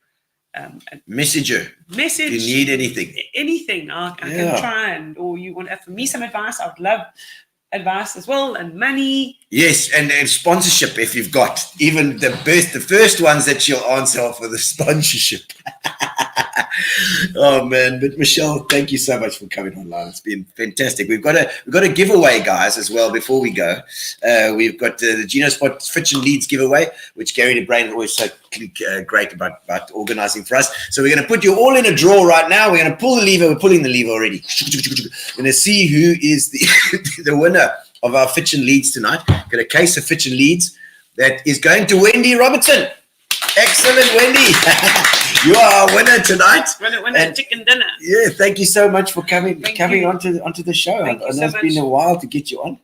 Messenger. message. If you need anything. Anything, I Yeah. can try, or you want to have for me some advice, I would love advice as well, and money. Yes, and sponsorship if you've got. Even the first ones that she'll answer are for the sponsorship. Oh man, but Michelle, thank you so much for coming online. It's been fantastic. We've got a giveaway, guys, as well before we go. We've got the Gino Spot Fitch and Leads giveaway, which Gary the Brain is always so great about organizing for us. So we're going to put you all in a draw right now. We're going to pull the lever. We're pulling the lever already. We're going to see who is the winner of our Fitch and Leads tonight. Got a case of Fitch and Leads that is going to Wendy Robertson. Excellent, Wendy. You are our winner tonight. Winner, chicken dinner. Yeah, thank you so much for coming you. onto the show. I Thank you know so it's much. been a while to get you on.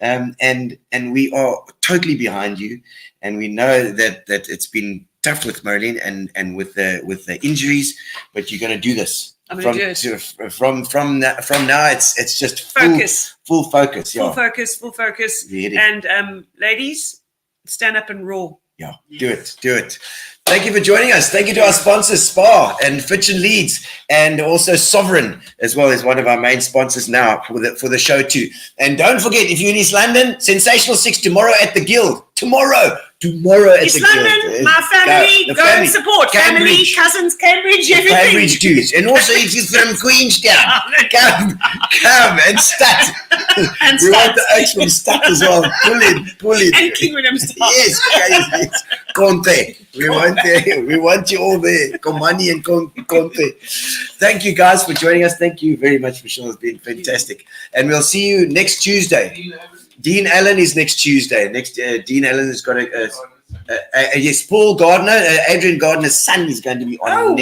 And we are totally behind you. And we know that it's been tough with Marlene and with the injuries, but you're going to do this. I'm going to do it. From now, it's just Focus. full focus. Yeah. Full focus. Yeah. And ladies, stand up and roar. Yeah, do it. Thank you for joining us. Thank you to our sponsors, Spa and Fitch and Leads, and also Sovereign as well as one of our main sponsors now for the show too. And don't forget, if you're in East London, Sensational 6 tomorrow at the Guild. Tomorrow at East the Guild. London, my family, The go and support. Family, Cambridge. cousins, Cambridge, everything. Cambridge dudes. And also if you're from Queenstown, come and start. And We want stats. the H from start as well. Pull it. And King William stuff. Yes. Conte. We want you all there. Komani and Conte. Thank you guys for joining us. Thank you very much, Michelle. It's been fantastic. And we'll see you next Tuesday. Dean Allen is next Tuesday. Dean Allen has got yes, Paul Gardner, Adrian Gardner's son is going to be on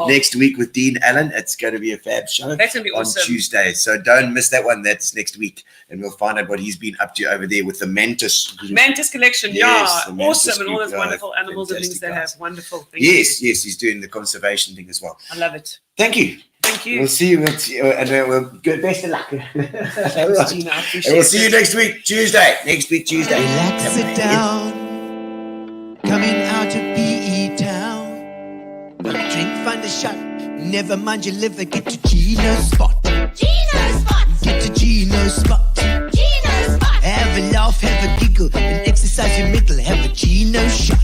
next week with Dean Allen. It's going to be a fab show. That's going to be on awesome. Tuesday. So don't miss that one. That's next week. And we'll find out what he's been up to over there with the Mantis group. Mantis collection, Yes, the Mantis awesome. And all group, those wonderful animals and things fantastic they guys. have. Wonderful. Thank you. Yes, he's doing the conservation thing as well. I love it. Thank you. Thank you. We'll see you. And we'll go best of luck. All right. Gina, I appreciate And we'll see you it. next week, Tuesday. Relax, sit down. Coming out of PE town. Got a drink, find a shot. Never mind your liver, get to Gino Spot. Gino Spot. Get to Gino Spot. Gino Spot. Have a laugh, have a giggle, and exercise your middle. Have a Gino shot.